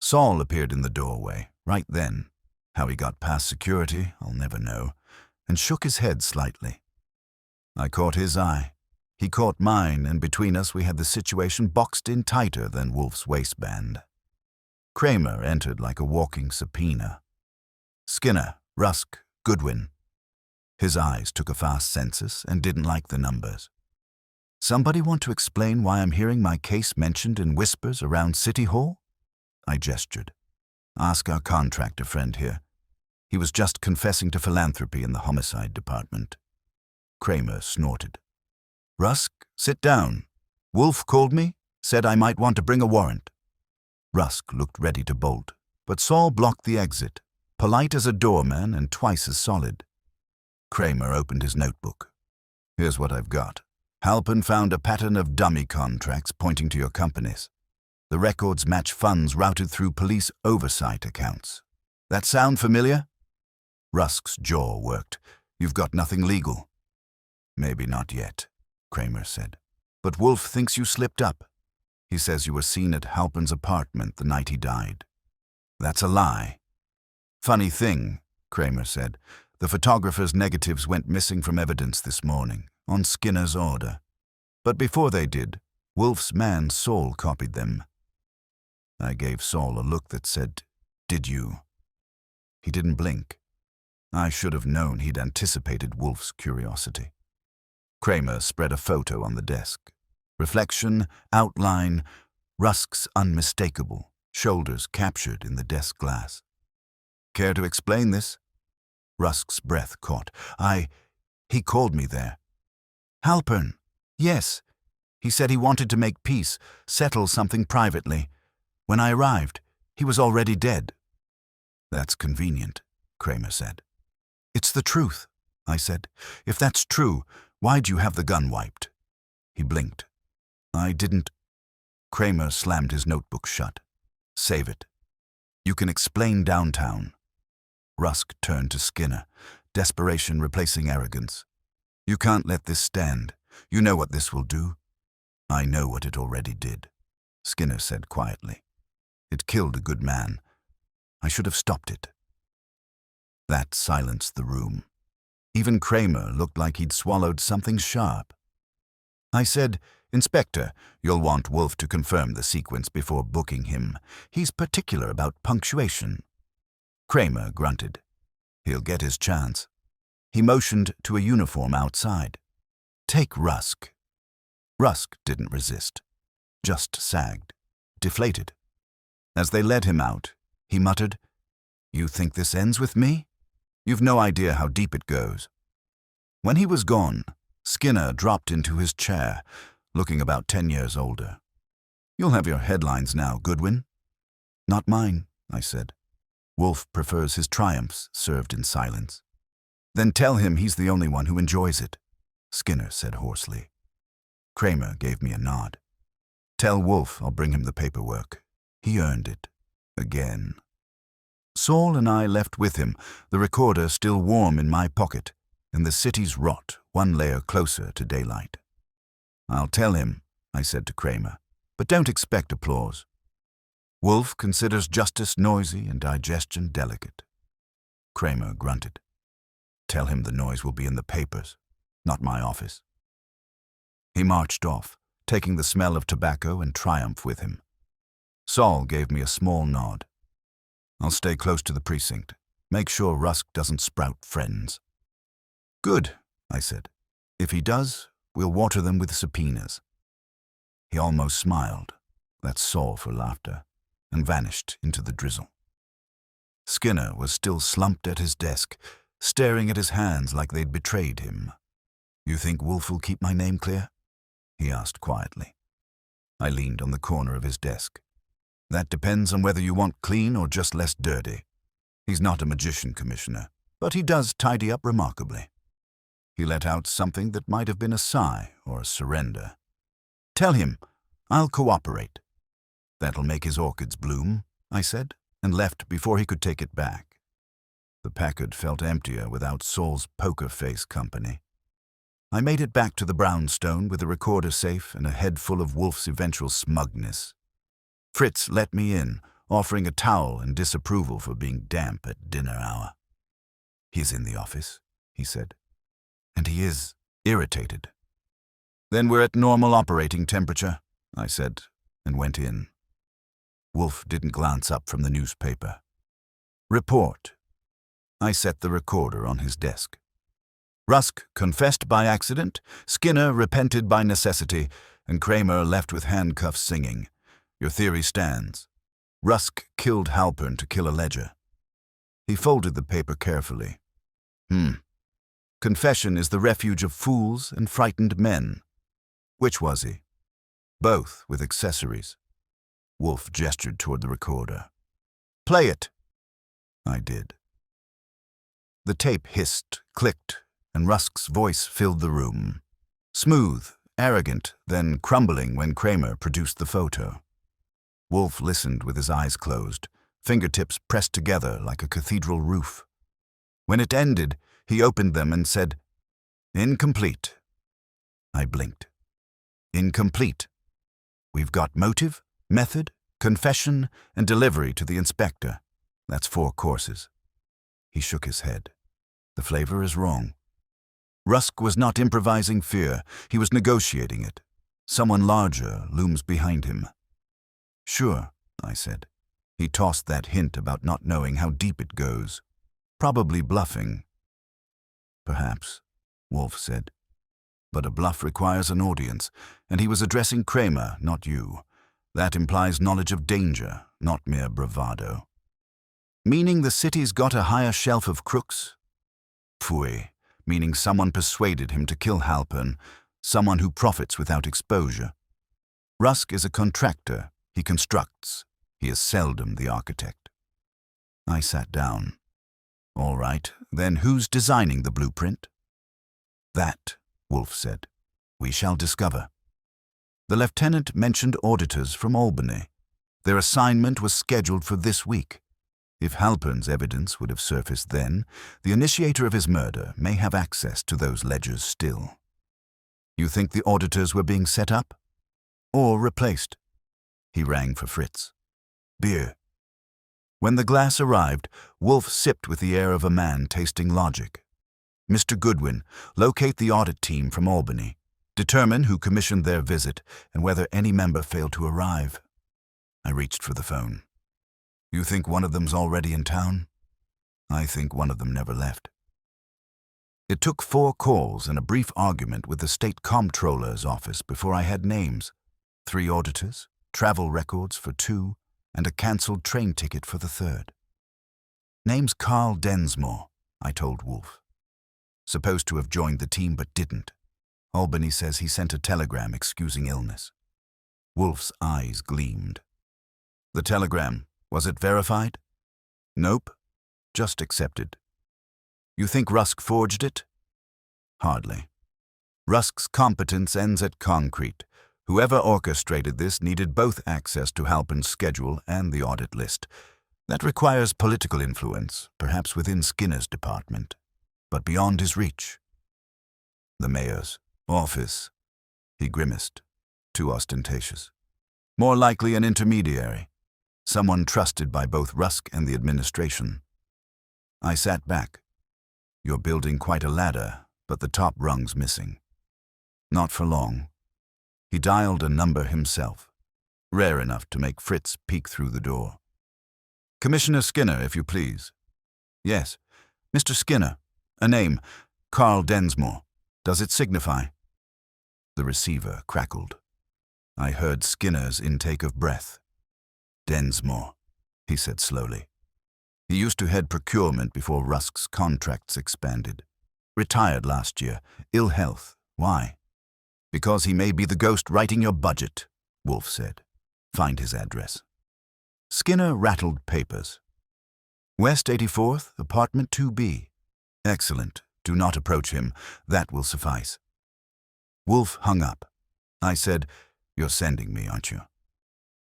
Saul appeared in the doorway, right then. How he got past security, I'll never know, and shook his head slightly. I caught his eye. He caught mine, and between us we had the situation boxed in tighter than Wolfe's waistband. Kramer entered like a walking subpoena. "Skinner, Rusk, Goodwin." His eyes took a fast census and didn't like the numbers. Somebody want to explain why I'm hearing my case mentioned in whispers around City Hall? I gestured. Ask our contractor friend here. He was just confessing to philanthropy in the homicide department. Kramer snorted. Rusk, sit down. Wolfe called me, said I might want to bring a warrant. Rusk looked ready to bolt, but Saul blocked the exit, polite as a doorman and twice as solid. Kramer opened his notebook. Here's what I've got. Halpin found a pattern of dummy contracts pointing to your companies. The records match funds routed through police oversight accounts. That sound familiar? Rusk's jaw worked. You've got nothing legal. Maybe not yet, Kramer said. But Wolfe thinks you slipped up. He says you were seen at Halpin's apartment the night he died. That's a lie. Funny thing, Kramer said. The photographer's negatives went missing from evidence this morning, on Skinner's order. But before they did, Wolfe's man Saul copied them. I gave Saul a look that said, Did you? He didn't blink. I should have known he'd anticipated Wolfe's curiosity. Kramer spread a photo on the desk. Reflection, outline, Rusk's unmistakable, shoulders captured in the desk glass. Care to explain this? Rusk's breath caught. He called me there. Halpern. Yes. He said he wanted to make peace, settle something privately. When I arrived, he was already dead. That's convenient, Kramer said. It's the truth, I said. If that's true, why'd you have the gun wiped? He blinked. I didn't. Kramer slammed his notebook shut. Save it. You can explain downtown. Rusk turned to Skinner, desperation replacing arrogance. You can't let this stand. You know what this will do. I know what it already did, Skinner said quietly. It killed a good man. I should have stopped it. That silenced the room. Even Kramer looked like he'd swallowed something sharp. I said, Inspector, you'll want Wolfe to confirm the sequence before booking him. He's particular about punctuation. Kramer grunted. He'll get his chance. He motioned to a uniform outside. Take Rusk. Rusk didn't resist, just sagged, deflated. As they led him out, he muttered, You think this ends with me? You've no idea how deep it goes. When he was gone, Skinner dropped into his chair, looking about 10 years older. You'll have your headlines now, Goodwin. Not mine, I said. Wolfe prefers his triumphs served in silence. Then tell him he's the only one who enjoys it, Skinner said hoarsely. Kramer gave me a nod. Tell Wolfe I'll bring him the paperwork. He earned it. Again. Saul and I left with him, the recorder still warm in my pocket, and the city's rot one layer closer to daylight. I'll tell him, I said to Kramer, but don't expect applause. Wolfe considers justice noisy and digestion delicate. Kramer grunted. Tell him the noise will be in the papers, not my office. He marched off, taking the smell of tobacco and triumph with him. Saul gave me a small nod. I'll stay close to the precinct. Make sure Rusk doesn't sprout friends. Good, I said. If he does, we'll water them with subpoenas. He almost smiled. That's Saul for laughter, and vanished into the drizzle. Skinner was still slumped at his desk, staring at his hands like they'd betrayed him. You think Wolfe will keep my name clear? He asked quietly. I leaned on the corner of his desk. That depends on whether you want clean or just less dirty. He's not a magician, Commissioner, but he does tidy up remarkably. He let out something that might have been a sigh or a surrender. Tell him, I'll cooperate. That'll make his orchids bloom, I said, and left before he could take it back. The Packard felt emptier without Saul's poker face company. I made it back to the brownstone with a recorder safe and a head full of Wolfe's eventual smugness. Fritz let me in, offering a towel and disapproval for being damp at dinner hour. He's in the office, he said, and he is irritated. Then we're at normal operating temperature, I said, and went in. Wolfe didn't glance up from the newspaper. Report. I set the recorder on his desk. Rusk confessed by accident, Skinner repented by necessity, and Kramer left with handcuffs singing. Your theory stands. Rusk killed Halpern to kill a ledger. He folded the paper carefully. Confession is the refuge of fools and frightened men. Which was he? Both, with accessories. Wolfe gestured toward the recorder. Play it. I did. The tape hissed, clicked, and Rusk's voice filled the room. Smooth, arrogant, then crumbling when Kramer produced the photo. Wolfe listened with his eyes closed, fingertips pressed together like a cathedral roof. When it ended, he opened them and said, Incomplete. I blinked. Incomplete. We've got motive, method, confession, and delivery to the inspector. That's 4 courses. He shook his head. The flavor is wrong. Rusk was not improvising fear. He was negotiating it. Someone larger looms behind him. Sure, I said. He tossed that hint about not knowing how deep it goes. Probably bluffing. Perhaps, Wolfe said. But a bluff requires an audience, and he was addressing Kramer, not you. That implies knowledge of danger, not mere bravado. Meaning the city's got a higher shelf of crooks? Pfui, meaning someone persuaded him to kill Halpern, someone who profits without exposure. Rusk is a contractor. He constructs. He is seldom the architect. I sat down. All right, then who's designing the blueprint? That, Wolfe said, we shall discover. The lieutenant mentioned auditors from Albany. Their assignment was scheduled for this week. If Halpern's evidence would have surfaced then, the initiator of his murder may have access to those ledgers still. You think the auditors were being set up? Or replaced? He rang for Fritz. Beer. When the glass arrived, Wolfe sipped with the air of a man tasting logic. Mr. Goodwin, locate the audit team from Albany. Determine who commissioned their visit and whether any member failed to arrive. I reached for the phone. You think one of them's already in town? I think one of them never left. It took 4 calls and a brief argument with the state comptroller's office before I had names. 3 auditors, travel records for 2, and a cancelled train ticket for the 3rd. Name's Carl Densmore, I told Wolfe. Supposed to have joined the team but didn't. Albany says he sent a telegram excusing illness. Wolfe's eyes gleamed. The telegram, was it verified? Nope, just accepted. You think Rusk forged it? Hardly. Rusk's competence ends at concrete. Whoever orchestrated this needed both access to Halpern's schedule and the audit list. That requires political influence, perhaps within Skinner's department, but beyond his reach. The mayor's office. He grimaced. Too ostentatious. More likely an intermediary. Someone trusted by both Rusk and the administration. I sat back. You're building quite a ladder, but the top rung's missing. Not for long. He dialed a number himself, rare enough to make Fritz peek through the door. Commissioner Skinner, if you please. Yes, Mr. Skinner. A name, Carl Densmore. Does it signify? The receiver crackled. I heard Skinner's intake of breath. Densmore, he said slowly. He used to head procurement before Rusk's contracts expanded. Retired last year. Ill health. Why? Because he may be the ghost writing your budget, Wolfe said. Find his address. Skinner rattled papers. West 84th, apartment 2B. Excellent. Do not approach him. That will suffice. Wolfe hung up. I said, You're sending me, aren't you?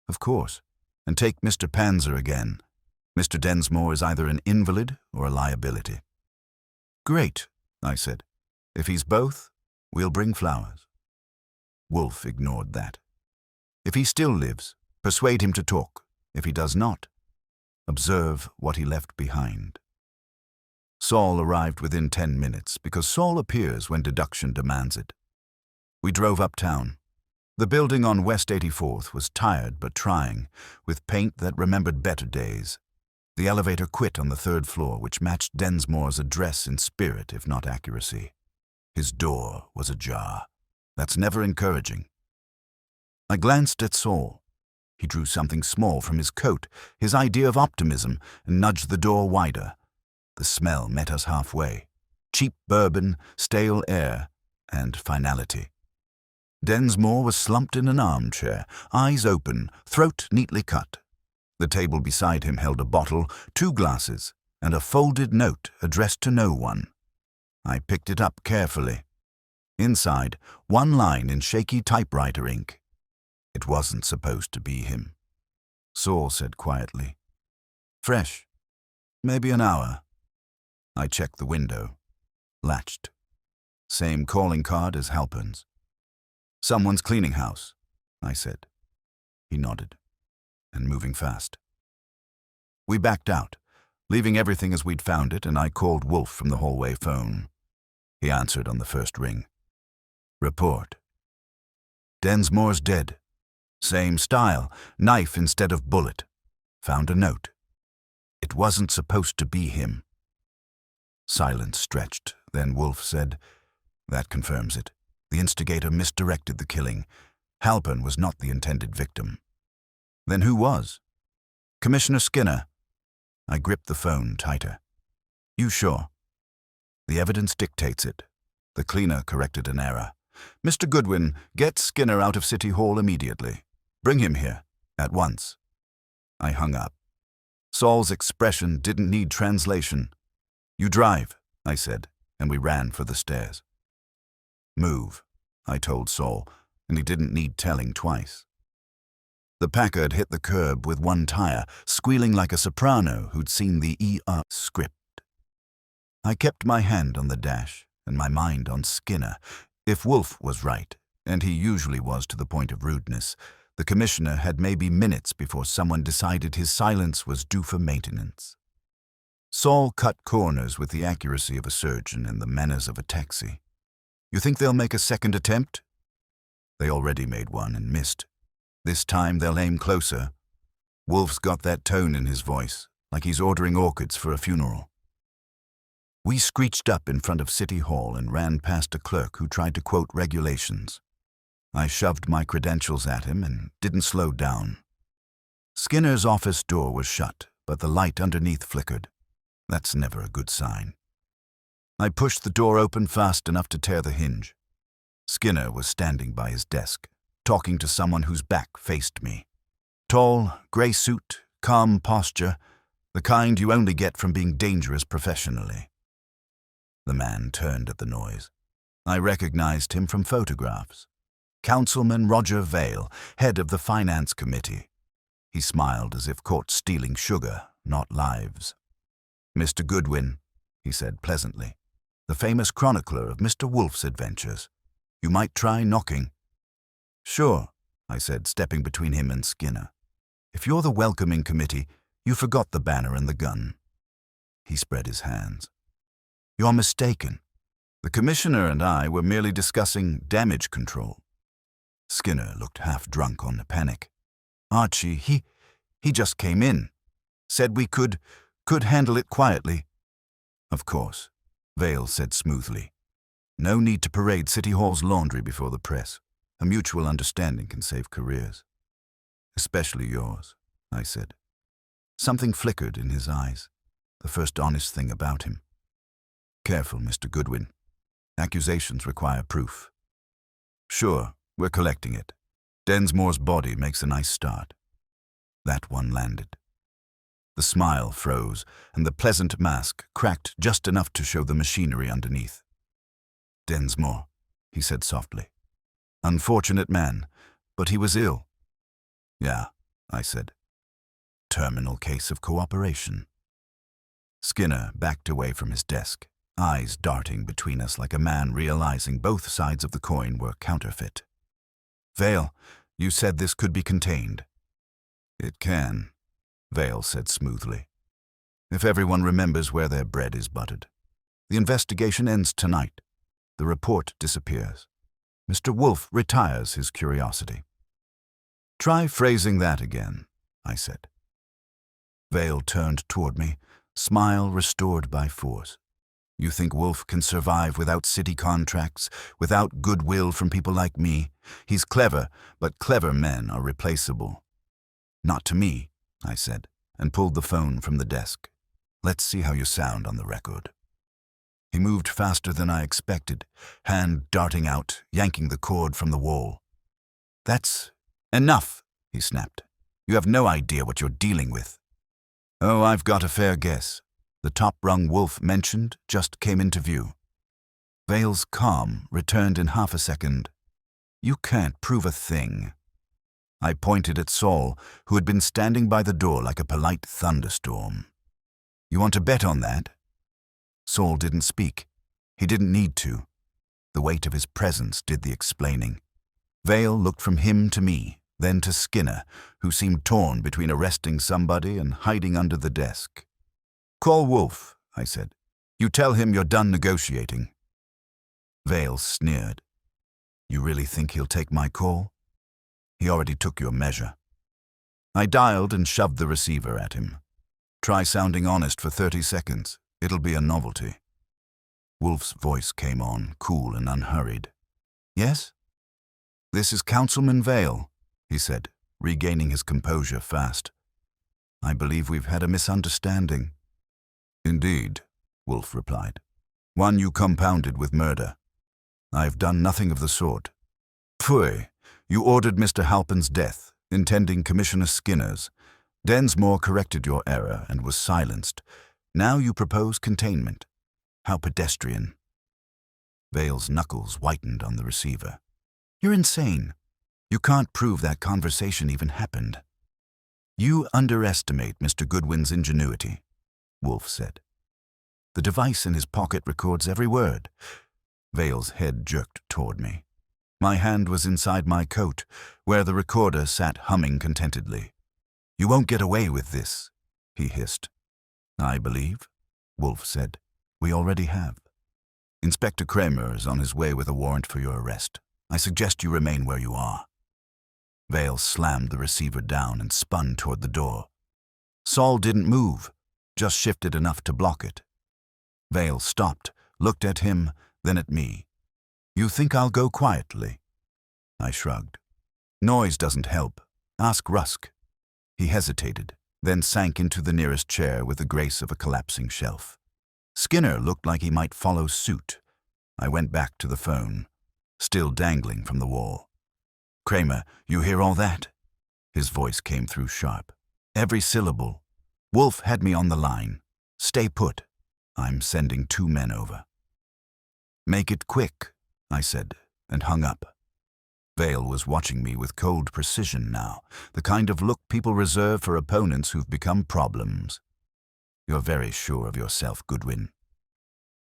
Of course. And take Mr. Panzer again. Mr. Densmore is either an invalid or a liability. Great, I said. If he's both, we'll bring flowers. Wolfe ignored that. If he still lives, persuade him to talk. If he does not, observe what he left behind. Saul arrived within 10 minutes because Saul appears when deduction demands it. We drove uptown. The building on West 84th was tired but trying, with paint that remembered better days. The elevator quit on the 3rd floor, which matched Densmore's address in spirit, if not accuracy. His door was ajar. That's never encouraging. I glanced at Saul. He drew something small from his coat, his idea of optimism, and nudged the door wider. The smell met us halfway. Cheap bourbon, stale air, and finality. Densmore was slumped in an armchair, eyes open, throat neatly cut. The table beside him held a bottle, 2 glasses, and a folded note addressed to no one. I picked it up carefully. Inside, 1 line in shaky typewriter ink. It wasn't supposed to be him. Saul said quietly, "Fresh. Maybe an hour." I checked the window. Latched. Same calling card as Halpern's. "Someone's cleaning house," I said. He nodded, and moving fast. We backed out, leaving everything as we'd found it, and I called Wolfe from the hallway phone. He answered on the first ring. "Report. Densmore's dead. Same style, knife instead of bullet. Found a note. It wasn't supposed to be him." Silence stretched, then Wolfe said, "That confirms it. The instigator misdirected the killing. Halpern was not the intended victim." "Then who was?" "Commissioner Skinner." I gripped the phone tighter. "You sure?" "The evidence dictates it." The cleaner corrected an error. "Mr. Goodwin, get Skinner out of City Hall immediately. Bring him here, at once." I hung up. Saul's expression didn't need translation. "You drive," I said, and we ran for the stairs. "Move," I told Saul, and he didn't need telling twice. The Packard hit the curb with 1 tire, squealing like a soprano who'd seen the ER script. I kept my hand on the dash and my mind on Skinner. If Wolfe was right, and he usually was to the point of rudeness, the commissioner had maybe minutes before someone decided his silence was due for maintenance. Saul cut corners with the accuracy of a surgeon and the manners of a taxi. "You think they'll make a second attempt?" "They already made one and missed. This time they'll aim closer." Wolfe's got that tone in his voice, like he's ordering orchids for a funeral. We screeched up in front of City Hall and ran past a clerk who tried to quote regulations. I shoved my credentials at him and didn't slow down. Skinner's office door was shut, but the light underneath flickered. That's never a good sign. I pushed the door open fast enough to tear the hinge. Skinner was standing by his desk, talking to someone whose back faced me. Tall, grey suit, calm posture, the kind you only get from being dangerous professionally. The man turned at the noise. I recognized him from photographs. Councilman Roger Vale, head of the Finance Committee. He smiled as if caught stealing sugar, not lives. "Mr. Goodwin," he said pleasantly, "the famous chronicler of Mr. Wolfe's adventures. You might try knocking." "Sure," I said, stepping between him and Skinner. "If you're the welcoming committee, you forgot the banner and the gun." He spread his hands. "You're mistaken. The commissioner and I were merely discussing damage control." Skinner looked half drunk on the panic. "Archie, he just came in. Said we could handle it quietly." "Of course," Vale said smoothly. "No need to parade City Hall's laundry before the press. A mutual understanding can save careers." "Especially yours," I said. Something flickered in his eyes, the first honest thing about him. "Careful, Mr. Goodwin. Accusations require proof." "Sure, we're collecting it. Densmore's body makes a nice start." That one landed. The smile froze, and the pleasant mask cracked just enough to show the machinery underneath. "Densmore," he said softly. "Unfortunate man, but he was ill." "Yeah," I said. "Terminal case of cooperation." Skinner backed away from his desk, eyes darting between us like a man realizing both sides of the coin were counterfeit. "Vale, you said this could be contained." "It can," Vale said smoothly. "If everyone remembers where their bread is buttered. The investigation ends tonight. The report disappears. Mr. Wolfe retires his curiosity." "Try phrasing that again," I said. Vale turned toward me, smile restored by force. You think Wolfe can survive without city contracts, without goodwill from people like me? He's clever, but clever men are replaceable. Not to me, I said, and pulled the phone from the desk. Let's see how you sound on the record. He moved faster than I expected, hand darting out, yanking the cord from the wall. That's enough, he snapped. You have no idea what you're dealing with. Oh, I've got a fair guess. The top rung Wolfe mentioned just came into view. Vale's calm returned in half a second. You can't prove a thing. I pointed at Saul, who had been standing by the door like a polite thunderstorm. You want to bet on that? Saul didn't speak. He didn't need to. The weight of his presence did the explaining. Vale looked from him to me, then to Skinner, who seemed torn between arresting somebody and hiding under the desk. Call Wolfe, I said. You tell him you're done negotiating. Vale sneered. You really think he'll take my call? He already took your measure. I dialed and shoved the receiver at him. Try sounding honest for 30 seconds. It'll be a novelty. Wolfe's voice came on, cool and unhurried. Yes? This is Councilman Vale, he said, regaining his composure fast. I believe we've had a misunderstanding. Indeed, Wolfe replied. One you compounded with murder. I've done nothing of the sort. Pfui, you ordered Mr. Halpin's death, intending Commissioner Skinner's. Densmore corrected your error and was silenced. Now you propose containment. How pedestrian. Vale's knuckles whitened on the receiver. You're insane. You can't prove that conversation even happened. You underestimate Mr. Goodwin's ingenuity, Wolfe said. The device in his pocket records every word. Vale's head jerked toward me. My hand was inside my coat, where the recorder sat humming contentedly. You won't get away with this, he hissed. I believe, Wolfe said. We already have. Inspector Kramer is on his way with a warrant for your arrest. I suggest you remain where you are. Vale slammed the receiver down and spun toward the door. Saul didn't move, just shifted enough to block it. Vale stopped, looked at him, then at me. You think I'll go quietly? I shrugged. Noise doesn't help. Ask Rusk. He hesitated, then sank into the nearest chair with the grace of a collapsing shelf. Skinner looked like he might follow suit. I went back to the phone, still dangling from the wall. Kramer, you hear all that? His voice came through sharp. Every syllable. Wolfe had me on the line. Stay put. I'm sending 2 men over. Make it quick, I said, and hung up. Vale was watching me with cold precision now, the kind of look people reserve for opponents who've become problems. You're very sure of yourself, Goodwin.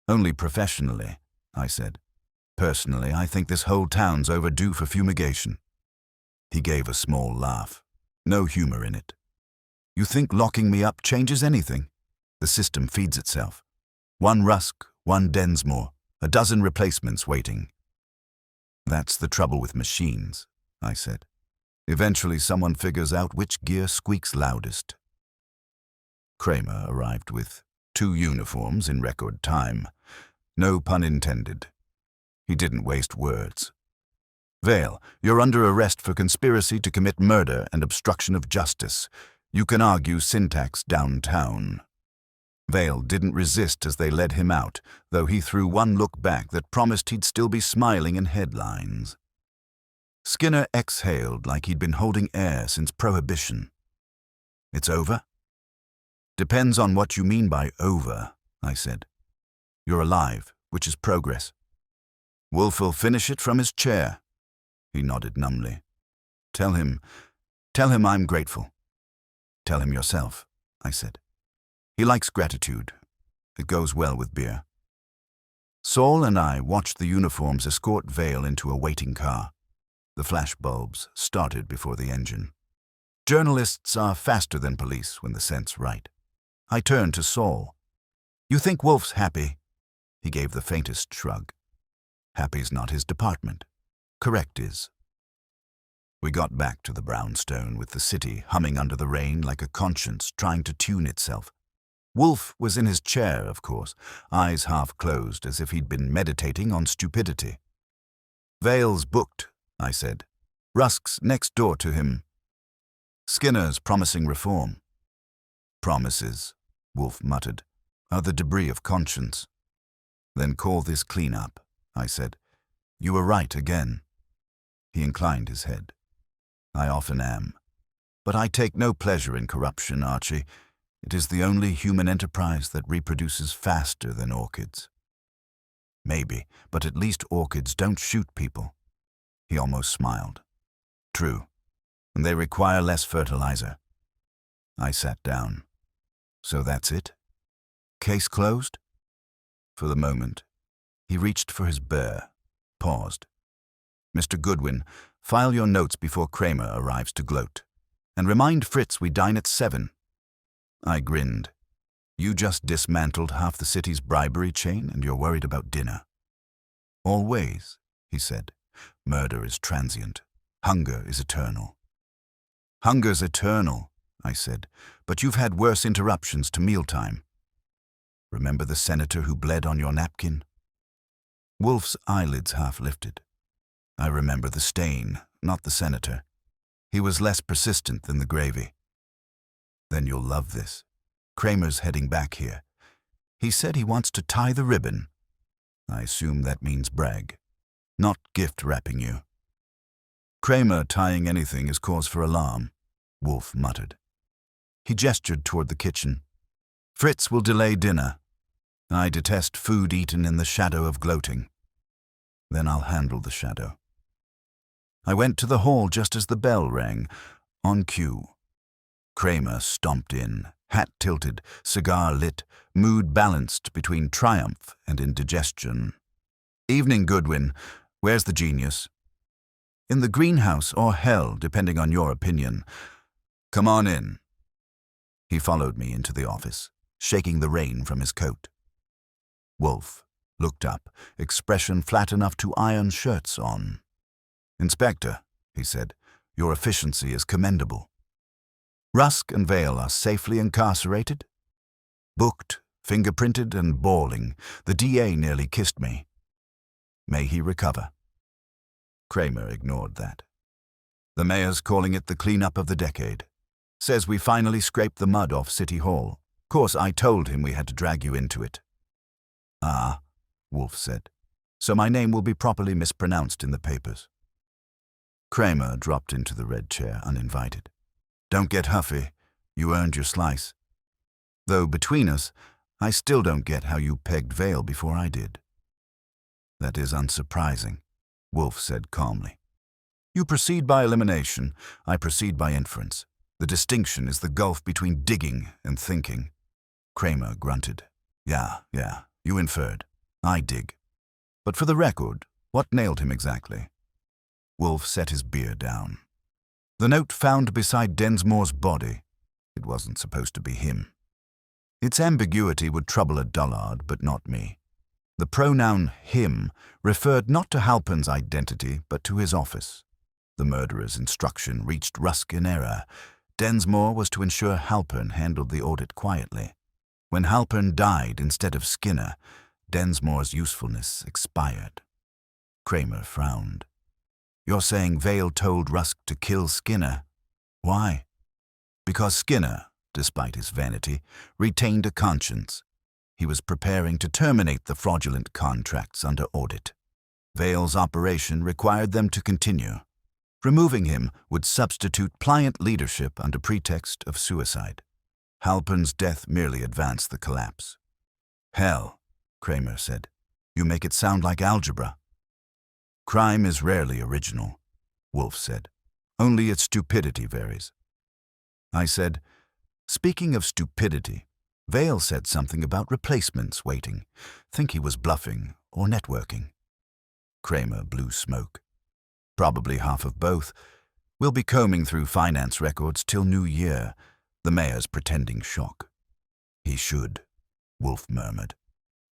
Only professionally, I said. Personally, I think this whole town's overdue for fumigation. He gave a small laugh. No humor in it. You think locking me up changes anything? The system feeds itself. 1 Rusk, 1 Densmore, a dozen replacements waiting. That's the trouble with machines, I said. Eventually someone figures out which gear squeaks loudest. Kramer arrived with 2 uniforms in record time. No pun intended. He didn't waste words. Vale, you're under arrest for conspiracy to commit murder and obstruction of justice. You can argue syntax downtown. Vale didn't resist as they led him out, though he threw one look back that promised he'd still be smiling in headlines. Skinner exhaled like he'd been holding air since Prohibition. It's over? Depends on what you mean by over, I said. You're alive, which is progress. Wolfe will finish it from his chair. He nodded numbly. Tell him I'm grateful. Tell him yourself, I said. He likes gratitude. It goes well with beer. Saul and I watched the uniforms escort Vale into a waiting car. The flashbulbs started before the engine. Journalists are faster than police when the scent's right. I turned to Saul. You think Wolfe's happy? He gave the faintest shrug. Happy's not his department. Correct is. We got back to the brownstone with the city humming under the rain like a conscience trying to tune itself. Wolfe was in his chair, of course, eyes half closed as if he'd been meditating on stupidity. "Vale's booked," I said. "Rusk's next door to him. Skinner's promising reform." "Promises," Wolfe muttered, "are the debris of conscience." "Then call this clean-up," I said. "You were right again." He inclined his head. "I often am. But I take no pleasure in corruption, Archie. It is the only human enterprise that reproduces faster than orchids." "Maybe, but at least orchids don't shoot people." He almost smiled. "True, and they require less fertilizer." I sat down. "So that's it? Case closed?" For the moment. He reached for his burr, paused. "Mr. Goodwin, file your notes before Kramer arrives to gloat. And remind Fritz we dine at 7. I grinned. "You just dismantled half the city's bribery chain and you're worried about dinner." "Always," he said. "Murder is transient. Hunger is eternal." "Hunger's eternal," I said, "but you've had worse interruptions to mealtime. Remember the senator who bled on your napkin?" Wolfe's eyelids half lifted. "I remember the stain, not the senator. He was less persistent than the gravy." "Then you'll love this. Kramer's heading back here. He said he wants to tie the ribbon. I assume that means brag. Not gift-wrapping you." "Kramer tying anything is cause for alarm," Wolfe muttered. He gestured toward the kitchen. "Fritz will delay dinner. I detest food eaten in the shadow of gloating." "Then I'll handle the shadow." I went to the hall just as the bell rang, on cue. Kramer stomped in, hat tilted, cigar lit, mood balanced between triumph and indigestion. "Evening, Goodwin. Where's the genius?" "In the greenhouse or hell, depending on your opinion. Come on in." He followed me into the office, shaking the rain from his coat. Wolfe looked up, expression flat enough to iron shirts on. "Inspector," he said, "your efficiency is commendable. Rusk and Vale are safely incarcerated?" "Booked, fingerprinted, and bawling. The DA nearly kissed me." "May he recover." Kramer ignored that. "The mayor's calling it the cleanup of the decade. Says we finally scraped the mud off City Hall. Course I told him we had to drag you into it." "Ah," Wolfe said. "So my name will be properly mispronounced in the papers." Kramer dropped into the red chair uninvited. "Don't get huffy. You earned your slice. Though between us, I still don't get how you pegged Vale before I did." "That is unsurprising," Wolfe said calmly. "You proceed by elimination. I proceed by inference. The distinction is the gulf between digging and thinking." Kramer grunted. Yeah, you inferred. I dig. But for the record, what nailed him exactly?" Wolfe set his beer down. "The note found beside Densmore's body. It wasn't supposed to be him. Its ambiguity would trouble a dullard, but not me. The pronoun him referred not to Halpern's identity, but to his office. The murderer's instruction reached Rusk in error. Densmore was to ensure Halpern handled the audit quietly. When Halpern died instead of Skinner, Densmore's usefulness expired." Kramer frowned. "You're saying Vale told Rusk to kill Skinner. Why?" "Because Skinner, despite his vanity, retained a conscience. He was preparing to terminate the fraudulent contracts under audit. Vale's operation required them to continue. Removing him would substitute pliant leadership under pretext of suicide. Halpern's death merely advanced the collapse." "Hell," Kramer said. "You make it sound like algebra." "Crime is rarely original," Wolfe said. "Only its stupidity varies." I said, "Speaking of stupidity, Vale said something about replacements waiting. Think he was bluffing or networking." Kramer blew smoke. "Probably half of both. We'll be combing through finance records till New Year. The mayor's pretending shock." "He should," Wolfe murmured.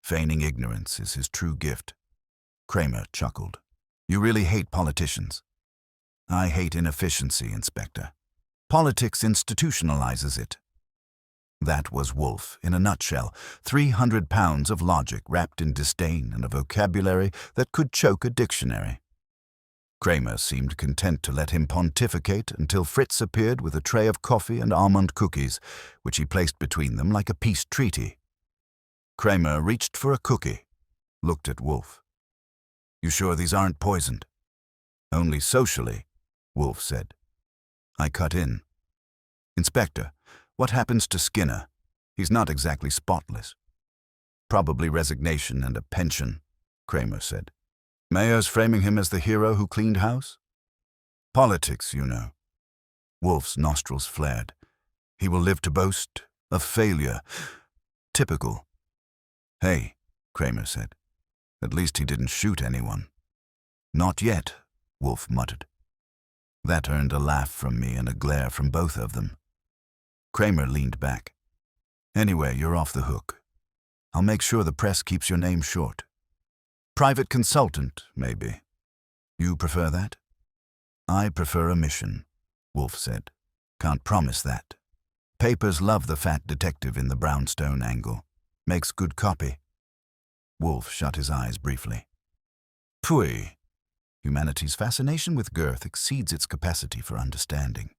"Feigning ignorance is his true gift." Kramer chuckled. "You really hate politicians." "I hate inefficiency, Inspector. Politics institutionalizes it." That was Wolfe, in a nutshell, 300 pounds of logic wrapped in disdain and a vocabulary that could choke a dictionary. Kramer seemed content to let him pontificate until Fritz appeared with a tray of coffee and almond cookies, which he placed between them like a peace treaty. Kramer reached for a cookie, looked at Wolfe. "You sure these aren't poisoned?" "Only socially," Wolfe said. I cut in. "Inspector, what happens to Skinner? He's not exactly spotless." "Probably resignation and a pension," Kramer said. "Mayor's framing him as the hero who cleaned house?" "Politics, you know." Wolfe's nostrils flared. "He will live to boast of failure. Typical." "Hey," Kramer said. "At least he didn't shoot anyone." "Not yet," Wolfe muttered. That earned a laugh from me and a glare from both of them. Kramer leaned back. "Anyway, you're off the hook. I'll make sure the press keeps your name short. Private consultant, maybe. You prefer that?" "I prefer a mission," Wolfe said. "Can't promise that. Papers love the fat detective in the brownstone angle. Makes good copy." Wolfe shut his eyes briefly. "Pui." Humanity's fascination with girth exceeds its capacity for understanding.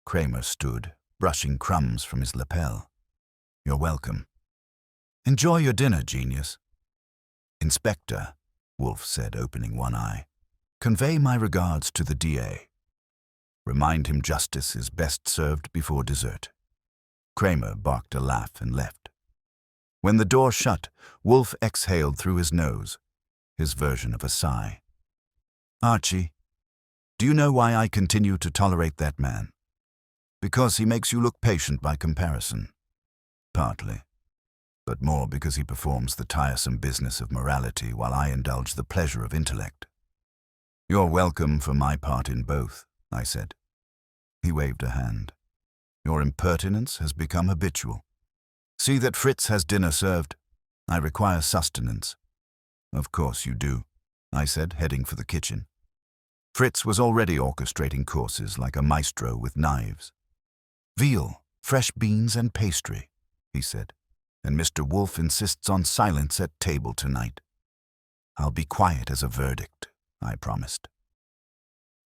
Kramer stood, brushing crumbs from his lapel. "You're welcome." "Enjoy your dinner, genius." "Inspector," Wolfe said, opening one eye, "convey my regards to the DA. Remind him justice is best served before dessert." Kramer barked a laugh and left. When the door shut, Wolfe exhaled through his nose, his version of a sigh. "Archie, do you know why I continue to tolerate that man? Because he makes you look patient by comparison. Partly. But more because he performs the tiresome business of morality while I indulge the pleasure of intellect." "You're welcome for my part in both," I said. He waved a hand. "Your impertinence has become habitual. See that Fritz has dinner served. I require sustenance." "Of course you do," I said, heading for the kitchen. Fritz was already orchestrating courses like a maestro with knives. "Veal, fresh beans and pastry," he said, "and Mr. Wolfe insists on silence at table tonight." "I'll be quiet as a verdict," I promised.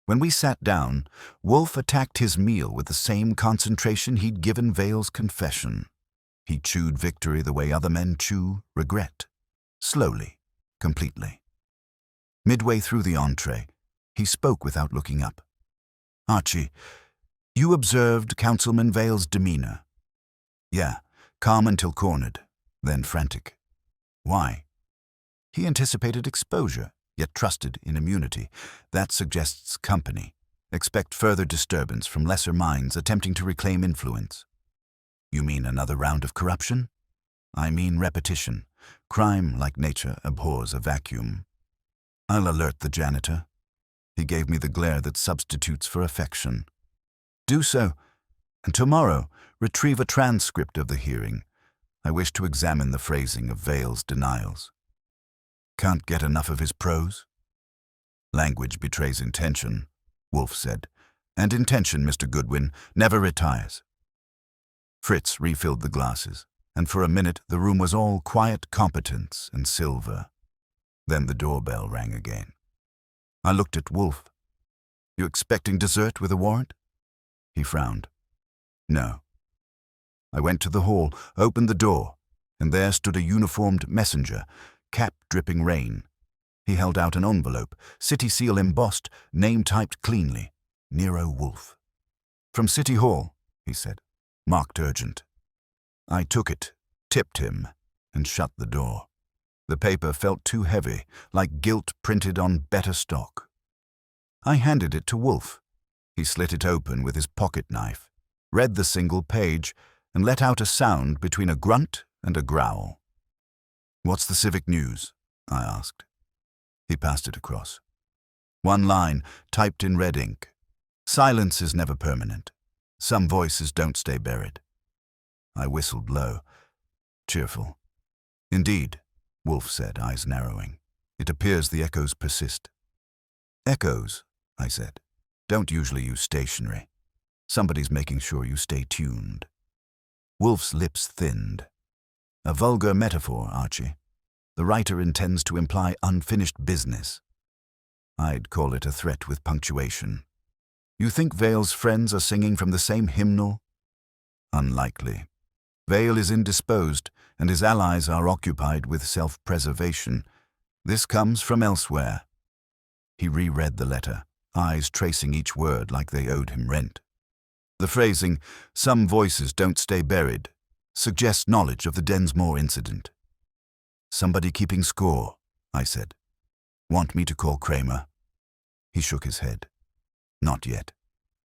When we sat down, Wolfe attacked his meal with the same concentration he'd given Vale's confession. He chewed victory the way other men chew regret. Slowly, completely. Midway through the entree, he spoke without looking up. "Archie, you observed Councilman Vale's demeanor." "Yeah, calm until cornered, then frantic." "Why?" "He anticipated exposure, yet trusted in immunity. That suggests company. Expect further disturbance from lesser minds attempting to reclaim influence." "You mean another round of corruption?" "I mean repetition. Crime, like nature, abhors a vacuum." "I'll alert the janitor." He gave me the glare that substitutes for affection. "Do so, and tomorrow retrieve a transcript of the hearing. I wish to examine the phrasing of Vale's denials." "Can't get enough of his prose?" "Language betrays intention," Wolfe said, "and intention, Mr. Goodwin, never retires." Fritz refilled the glasses, and for a minute the room was all quiet competence and silver. Then the doorbell rang again. I looked at Wolfe. "You expecting dessert with a warrant?" He frowned. "No." I went to the hall, opened the door, and there stood a uniformed messenger, cap dripping rain. He held out an envelope, city seal embossed, name typed cleanly, Nero Wolfe. "From City Hall," he said, marked urgent. I took it, tipped him, and shut the door. The paper felt too heavy, like gilt printed on better stock. I handed it to Wolfe. He slit it open with his pocket knife, read the single page, and let out a sound between a grunt and a growl. "What's the civic news?" I asked. He passed it across. One line, typed in red ink. "Silence is never permanent. Some voices don't stay buried." I whistled low. Cheerful. "Indeed," Wolfe said, eyes narrowing. "It appears the echoes persist." "Echoes," I said, "don't usually use stationery. Somebody's making sure you stay tuned." Wolfe's lips thinned. A vulgar metaphor, Archie. The writer intends to imply unfinished business. I'd call it a threat with punctuation. You think Vale's friends are singing from the same hymnal? Unlikely. Vale is indisposed, and his allies are occupied with self-preservation. This comes from elsewhere. He reread the letter, eyes tracing each word like they owed him rent. The phrasing, "some voices don't stay buried," suggests knowledge of the Densmore incident. "Somebody keeping score," I said. "Want me to call Kramer?" He shook his head. "Not yet.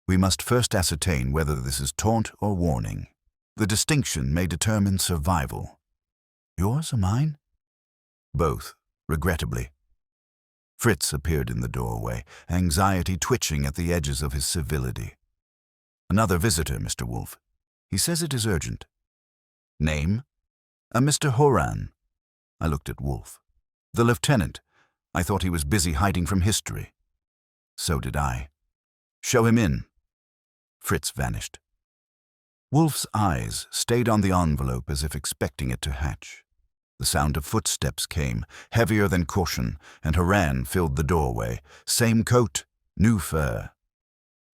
We must first ascertain whether this is taunt or warning. The distinction may determine survival." "Yours or mine?" "Both, regrettably." Fritz appeared in the doorway, anxiety twitching at the edges of his civility. "Another visitor, Mr. Wolfe. He says it is urgent." "Name?" "A Mr. Horan." I looked at Wolfe. "The lieutenant. I thought he was busy hiding from history." "So did I." "Show him in." Fritz vanished. Wolfe's eyes stayed on the envelope as if expecting it to hatch. The sound of footsteps came, heavier than caution, and Horan filled the doorway. Same coat, new fur.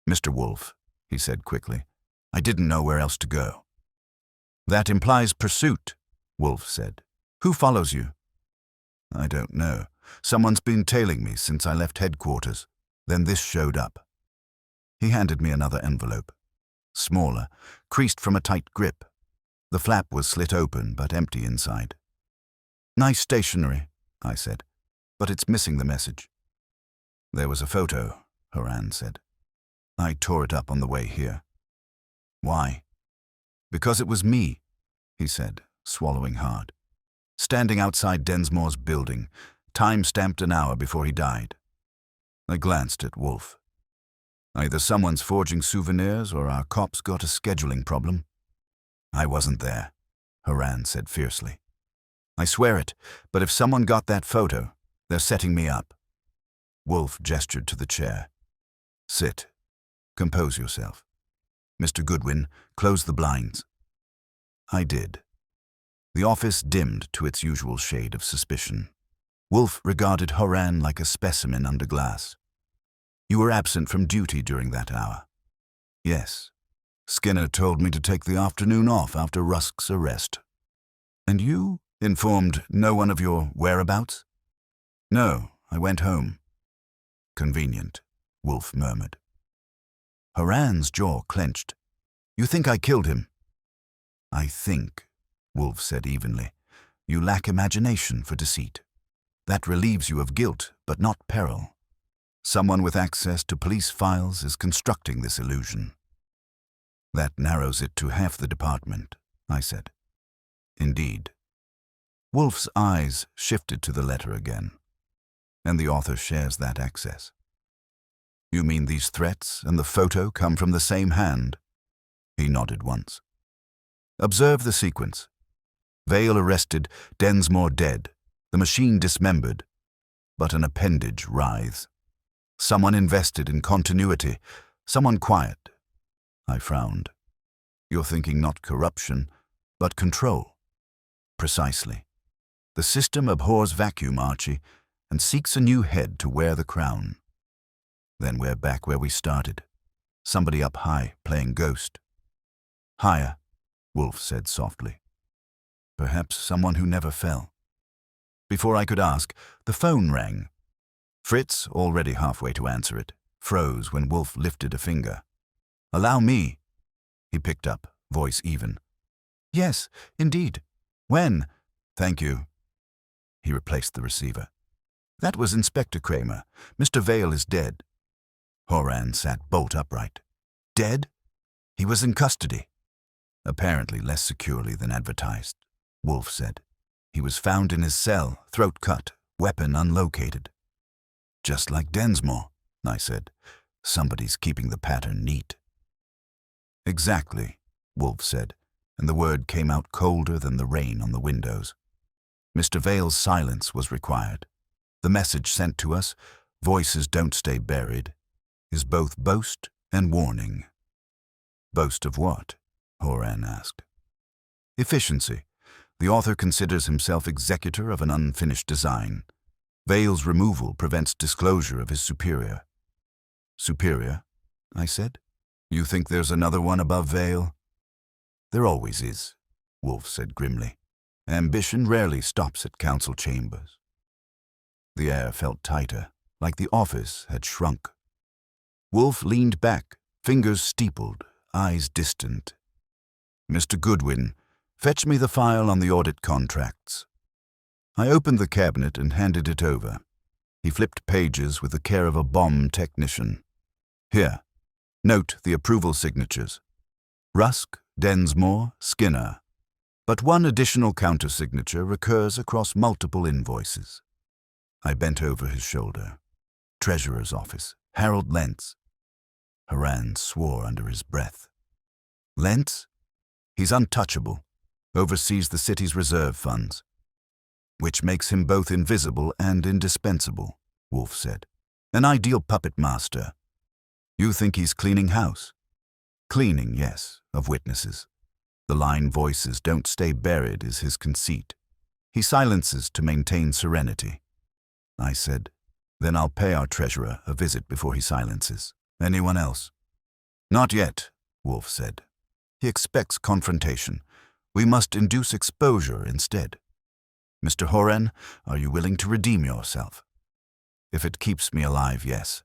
"Mr. Wolfe," he said quickly, "I didn't know where else to go." "That implies pursuit," Wolfe said. "Who follows you?" "I don't know. Someone's been tailing me since I left headquarters. Then this showed up." He handed me another envelope. Smaller, creased from a tight grip. The flap was slit open, but empty inside. "Nice stationery," I said, "but it's missing the message." "There was a photo," Horan said. "I tore it up on the way here." "Why?" "Because it was me," he said, swallowing hard. "Standing outside Densmore's building, time-stamped an hour before he died." I glanced at Wolfe. "Either someone's forging souvenirs or our cops got a scheduling problem." "I wasn't there," Horan said fiercely. "I swear it, but if someone got that photo, they're setting me up." Wolfe gestured to the chair. "Sit. Compose yourself. Mr. Goodwin, close the blinds." I did. The office dimmed to its usual shade of suspicion. Wolfe regarded Horan like a specimen under glass. "You were absent from duty during that hour." "Yes. Skinner told me to take the afternoon off after Rusk's arrest." "And you informed no one of your whereabouts?" "No, I went home." "Convenient," Wolfe murmured. Horan's jaw clenched. "You think I killed him?" "I think," Wolfe said evenly, "you lack imagination for deceit. That relieves you of guilt, but not peril. Someone with access to police files is constructing this illusion." "That narrows it to half the department," I said. "Indeed." Wolfe's eyes shifted to the letter again. "And the author shares that access." "You mean these threats and the photo come from the same hand?" He nodded once. "Observe the sequence. Vale arrested, Densmore dead, the machine dismembered, but an appendage writhes. Someone invested in continuity, someone quiet." I frowned. "You're thinking not corruption, but control." "Precisely. The system abhors vacuum, Archie, and seeks a new head to wear the crown." "Then we're back where we started. Somebody up high, playing ghost." "Higher," Wolfe said softly. "Perhaps someone who never fell." Before I could ask, the phone rang. Fritz, already halfway to answer it, froze when Wolfe lifted a finger. "Allow me." He picked up, voice even. "Yes, indeed. When?" "Thank you." He replaced the receiver. "That was Inspector Kramer. Mr. Vale is dead." Horan sat bolt upright. "Dead?" "He was in custody." "Apparently less securely than advertised," Wolfe said. "He was found in his cell, throat cut, weapon unlocated." "Just like Densmore," I said. "Somebody's keeping the pattern neat." "Exactly," Wolfe said, and the word came out colder than the rain on the windows. Mr. Vale's silence was required. The message sent to us, "Voices don't stay buried," is both boast and warning. "Boast of what?" Horan asked. Efficiency. The author considers himself executor of an unfinished design. Vale's removal prevents disclosure of his superior. Superior? I said. You think there's another one above Vale? There always is, Wolfe said grimly. Ambition rarely stops at council chambers. The air felt tighter, like the office had shrunk. Wolfe leaned back, fingers steepled, eyes distant. Mr. Goodwin, fetch me the file on the audit contracts. I opened the cabinet and handed it over. He flipped pages with the care of a bomb technician. Here, note the approval signatures. Rusk, Densmore, Skinner. But one additional countersignature recurs across multiple invoices. I bent over his shoulder. Treasurer's office, Harold Lentz. Horan swore under his breath. Lentz? He's untouchable, oversees the city's reserve funds. Which makes him both invisible and indispensable, Wolfe said. An ideal puppet master. You think he's cleaning house? Cleaning, yes, of witnesses. The line voices don't stay buried is his conceit. He silences to maintain serenity. I said, then I'll pay our treasurer a visit before he silences. Anyone else? Not yet, Wolfe said. He expects confrontation. We must induce exposure instead. Mr. Horan, are you willing to redeem yourself? If it keeps me alive, yes.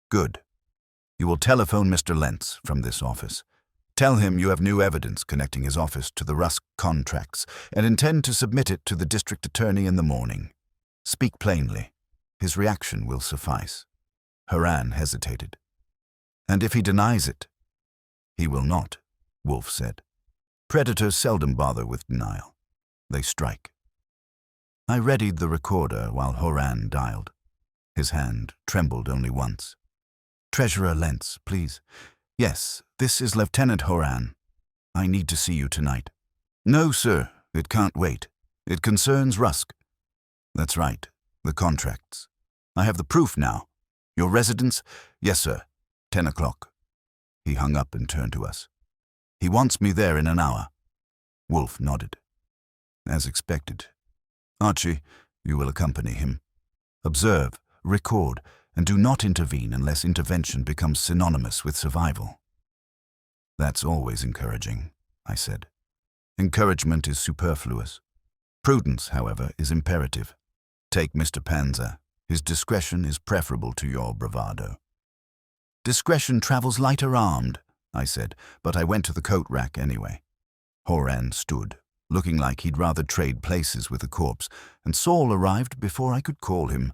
Good. You will telephone Mr. Lentz from this office. Tell him you have new evidence connecting his office to the Rusk contracts and intend to submit it to the district attorney in the morning. Speak plainly. His reaction will suffice. Horan hesitated. And if he denies it? He will not, Wolfe said. Predators seldom bother with denial. They strike. I readied the recorder while Horan dialed. His hand trembled only once. Treasurer Lentz, please. Yes, this is Lieutenant Horan. I need to see you tonight. No, sir, it can't wait. It concerns Rusk. That's right, the contracts. I have the proof now. Your residence? Yes, sir. 10 o'clock. He hung up and turned to us. He wants me there in an hour. Wolfe nodded. As expected. Archie, you will accompany him. Observe, record, and do not intervene unless intervention becomes synonymous with survival. That's always encouraging, I said. Encouragement is superfluous. Prudence, however, is imperative. Take Mr. Panza. His discretion is preferable to your bravado. Discretion travels lighter-armed, I said, but I went to the coat rack anyway. Horan stood, looking like he'd rather trade places with the corpse, and Saul arrived before I could call him.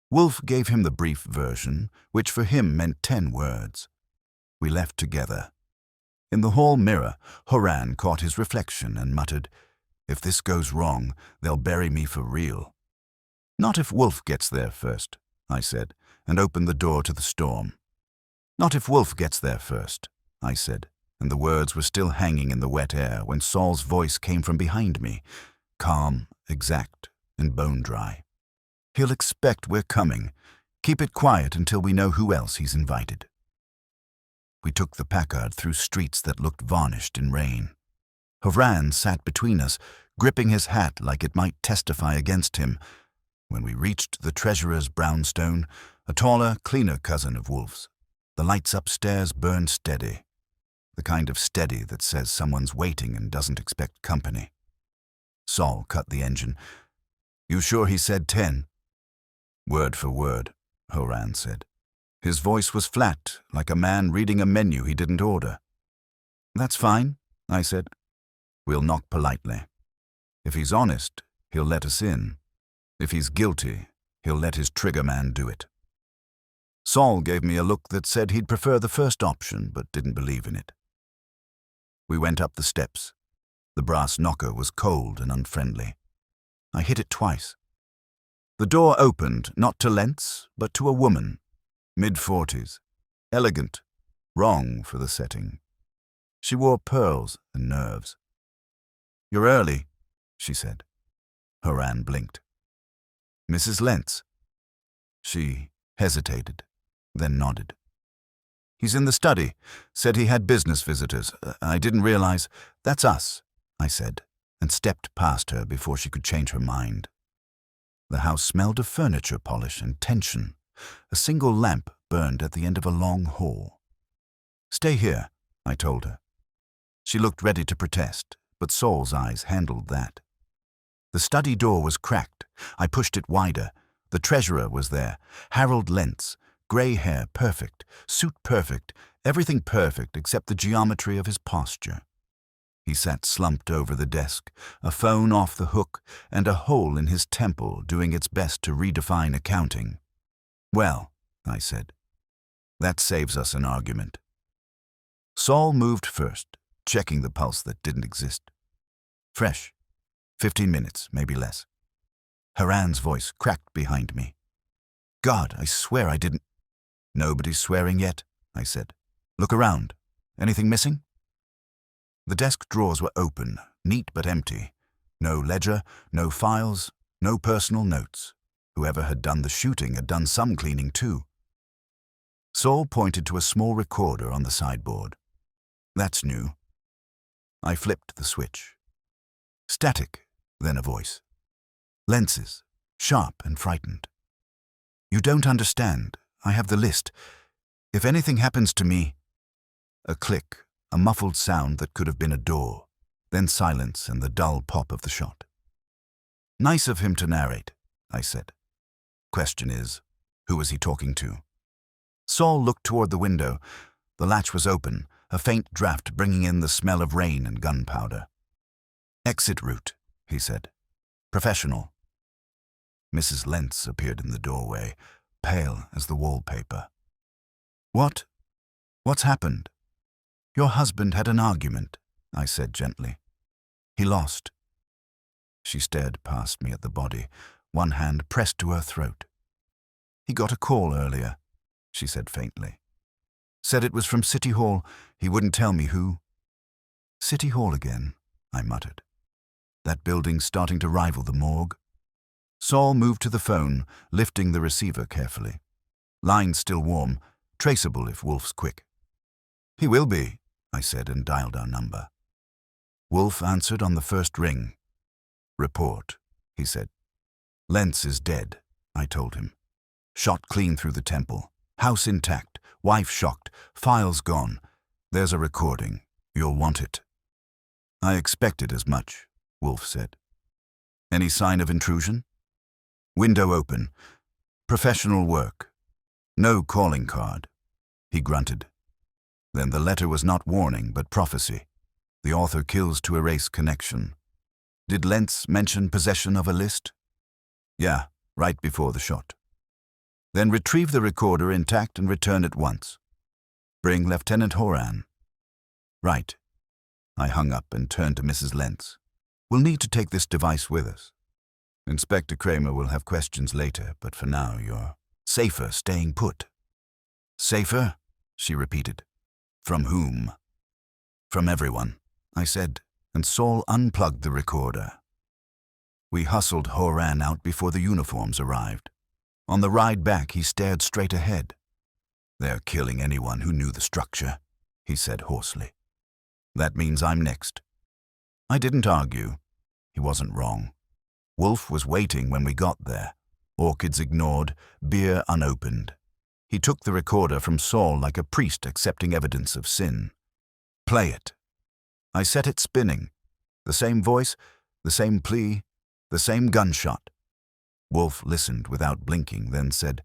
Wolfe gave him the brief version, which for him meant 10 words. We left together. In the hall mirror, Horan caught his reflection and muttered, If this goes wrong, they'll bury me for real. Not if Wolfe gets there first, I said, and opened the door to the storm. Not if Wolfe gets there first, I said, and the words were still hanging in the wet air when Saul's voice came from behind me, calm, exact, and bone-dry. He'll expect we're coming. Keep it quiet until we know who else he's invited. We took the Packard through streets that looked varnished in rain. Horan sat between us, gripping his hat like it might testify against him. When we reached the treasurer's brownstone, a taller, cleaner cousin of Wolfe's, the lights upstairs burned steady, the kind of steady that says someone's waiting and doesn't expect company. Saul cut the engine. You sure he said 10? Word for word, Horan said. His voice was flat, like a man reading a menu he didn't order. That's fine, I said. We'll knock politely. If he's honest, he'll let us in. If he's guilty, he'll let his trigger man do it. Saul gave me a look that said he'd prefer the first option, but didn't believe in it. We went up the steps. The brass knocker was cold and unfriendly. I hit it twice. The door opened, not to Lentz, but to a woman, mid-40s, elegant, wrong for the setting. She wore pearls and nerves. You're early, she said. Horan blinked. Mrs. Lentz. She hesitated, then nodded. He's in the study. Said he had business visitors. I didn't realize. That's us. I said, and stepped past her before she could change her mind. The house smelled of furniture polish and tension. A single lamp burned at the end of a long hall. "Stay here," I told her. She looked ready to protest, but Saul's eyes handled that. The study door was cracked. I pushed it wider. The treasurer was there. Harold Lentz, grey hair perfect, suit perfect, everything perfect except the geometry of his posture. He sat slumped over the desk, a phone off the hook, and a hole in his temple doing its best to redefine accounting. "Well," I said, "that saves us an argument." Saul moved first, checking the pulse that didn't exist. "Fresh. 15 minutes, maybe less." Haran's voice cracked behind me. "God, I swear I didn't—" "Nobody's swearing yet," I said. "Look around. Anything missing?" The desk drawers were open, neat but empty. No ledger, no files, no personal notes. Whoever had done the shooting had done some cleaning too. Saul pointed to a small recorder on the sideboard. "That's new." I flipped the switch. Static, then a voice. "Lenses, sharp and frightened. You don't understand. I have the list. If anything happens to me—" A click, a muffled sound that could have been a door, then silence and the dull pop of the shot. "Nice of him to narrate," I said. "Question is, who was he talking to?" Saul looked toward the window. The latch was open, a faint draft bringing in the smell of rain and gunpowder. "Exit route," he said. "Professional." Mrs. Lentz appeared in the doorway, pale as the wallpaper. What's happened?" "Your husband had an argument," I said gently. "He lost." She stared past me at the body, one hand pressed to her throat. "He got a call earlier," she said faintly. "Said it was from City Hall. He wouldn't tell me who." "City Hall again," I muttered. "That building's starting to rival the morgue." Saul moved to the phone, lifting the receiver carefully. Line still warm, traceable if Wolfe's quick. "He will be," I said and dialed our number. Wolfe answered on the first ring. "Report," he said. "Lentz is dead," I told him. "Shot clean through the temple. House intact. Wife shocked. Files gone. There's a recording. You'll want it." "I expected as much," Wolfe said. "Any sign of intrusion?" "Window open. Professional work. No calling card." He grunted. "Then the letter was not warning, but prophecy. The author kills to erase connection. Did Lentz mention possession of a list?" "Yeah, right before the shot." "Then retrieve the recorder intact and return at once. Bring Lieutenant Horan." "Right." I hung up and turned to Mrs. Lentz. "We'll need to take this device with us. Inspector Kramer will have questions later, but for now you're safer staying put." "Safer?" she repeated. "From whom?" "From everyone," I said, and Saul unplugged the recorder. We hustled Horan out before the uniforms arrived. On the ride back, he stared straight ahead. "They're killing anyone who knew the structure," he said hoarsely. "That means I'm next." I didn't argue. He wasn't wrong. Wolfe was waiting when we got there. Orchids ignored, beer unopened. He took the recorder from Saul like a priest accepting evidence of sin. "Play it." I set it spinning. The same voice, the same plea, the same gunshot. Wolfe listened without blinking, then said,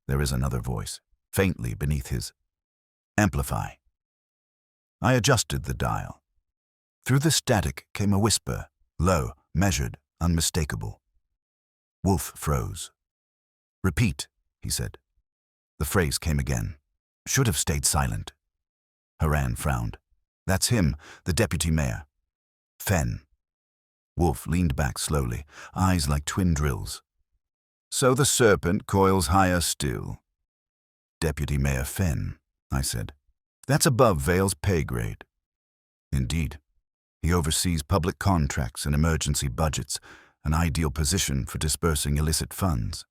"There is another voice," faintly beneath his. "Amplify." I adjusted the dial. Through the static came a whisper, low, measured, unmistakable. Wolfe froze. "Repeat," he said. The phrase came again. "Should have stayed silent." Horan frowned. "That's him, the deputy mayor." "Fenn." Wolfe leaned back slowly, eyes like twin drills. "So the serpent coils higher still." "Deputy Mayor Fenn," I said. "That's above Vale's pay grade." "Indeed. He oversees public contracts and emergency budgets, an ideal position for dispersing illicit funds."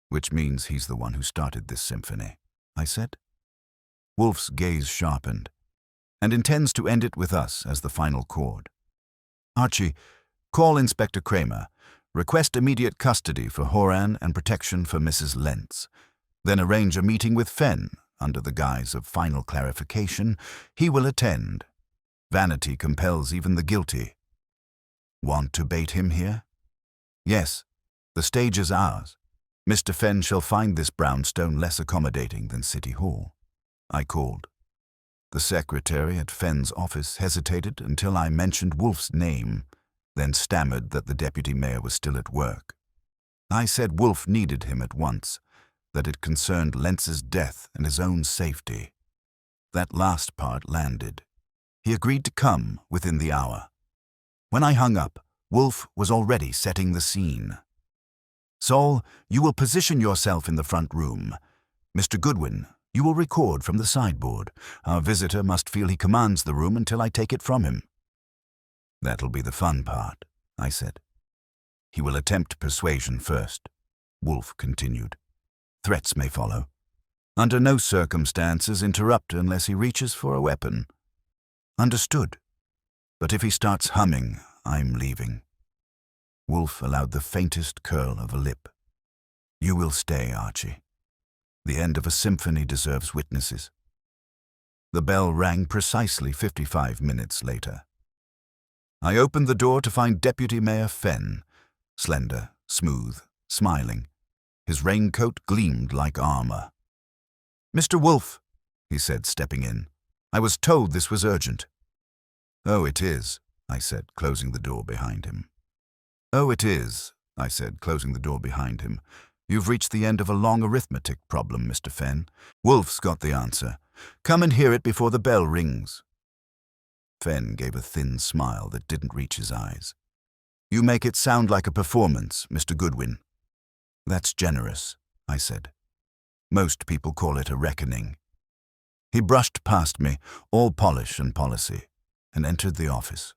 "Which means he's the one who started this symphony," I said. Wolfe's gaze sharpened. "And intends to end it with us as the final chord." Archie, call Inspector Kramer. Request immediate custody for Horan and protection for Mrs. Lentz. Then arrange a meeting with Fenn. Under the guise of final clarification, he will attend. Vanity compels even the guilty. Want to bait him here? Yes, the stage is ours. Mr. Fenn shall find this brownstone less accommodating than City Hall. I called. The secretary at Fenn's office hesitated until I mentioned Wolfe's name, then stammered that the deputy mayor was still at work. I said Wolfe needed him at once, that it concerned Lentz's death and his own safety. That last part landed. He agreed to come within the hour. When I hung up, Wolfe was already setting the scene. Saul, you will position yourself in the front room. Mr. Goodwin, you will record from the sideboard. Our visitor must feel he commands the room until I take it from him. That'll be the fun part, I said. He will attempt persuasion first, Wolfe continued. Threats may follow. Under no circumstances interrupt unless he reaches for a weapon. Understood. But if he starts humming, I'm leaving. Wolfe allowed the faintest curl of a lip. You will stay, Archie. The end of a symphony deserves witnesses. The bell rang precisely 55 minutes later. I opened the door to find Deputy Mayor Fenn, slender, smooth, smiling. His raincoat gleamed like armor. Mr. Wolfe, he said, stepping in. I was told this was urgent. Oh, it is, I said, closing the door behind him. Oh, it is, I said, closing the door behind him. You've reached the end of a long arithmetic problem, Mr. Fenn. Wolfe's got the answer. Come and hear it before the bell rings. Fenn gave a thin smile that didn't reach his eyes. You make it sound like a performance, Mr. Goodwin. That's generous, I said. Most people call it a reckoning. He brushed past me, all polish and policy, and entered the office.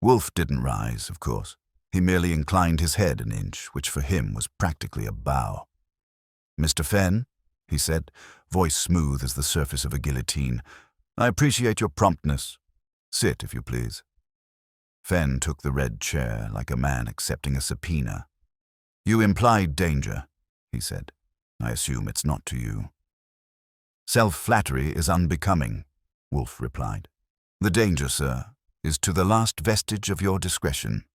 Wolfe didn't rise, of course. He merely inclined his head an inch, which for him was practically a bow. Mr. Fenn, he said, voice smooth as the surface of a guillotine, I appreciate your promptness. Sit, if you please. Fenn took the red chair like a man accepting a subpoena. You implied danger, he said. I assume it's not to you. Self-flattery is unbecoming, Wolfe replied. The danger, sir, is to the last vestige of your discretion.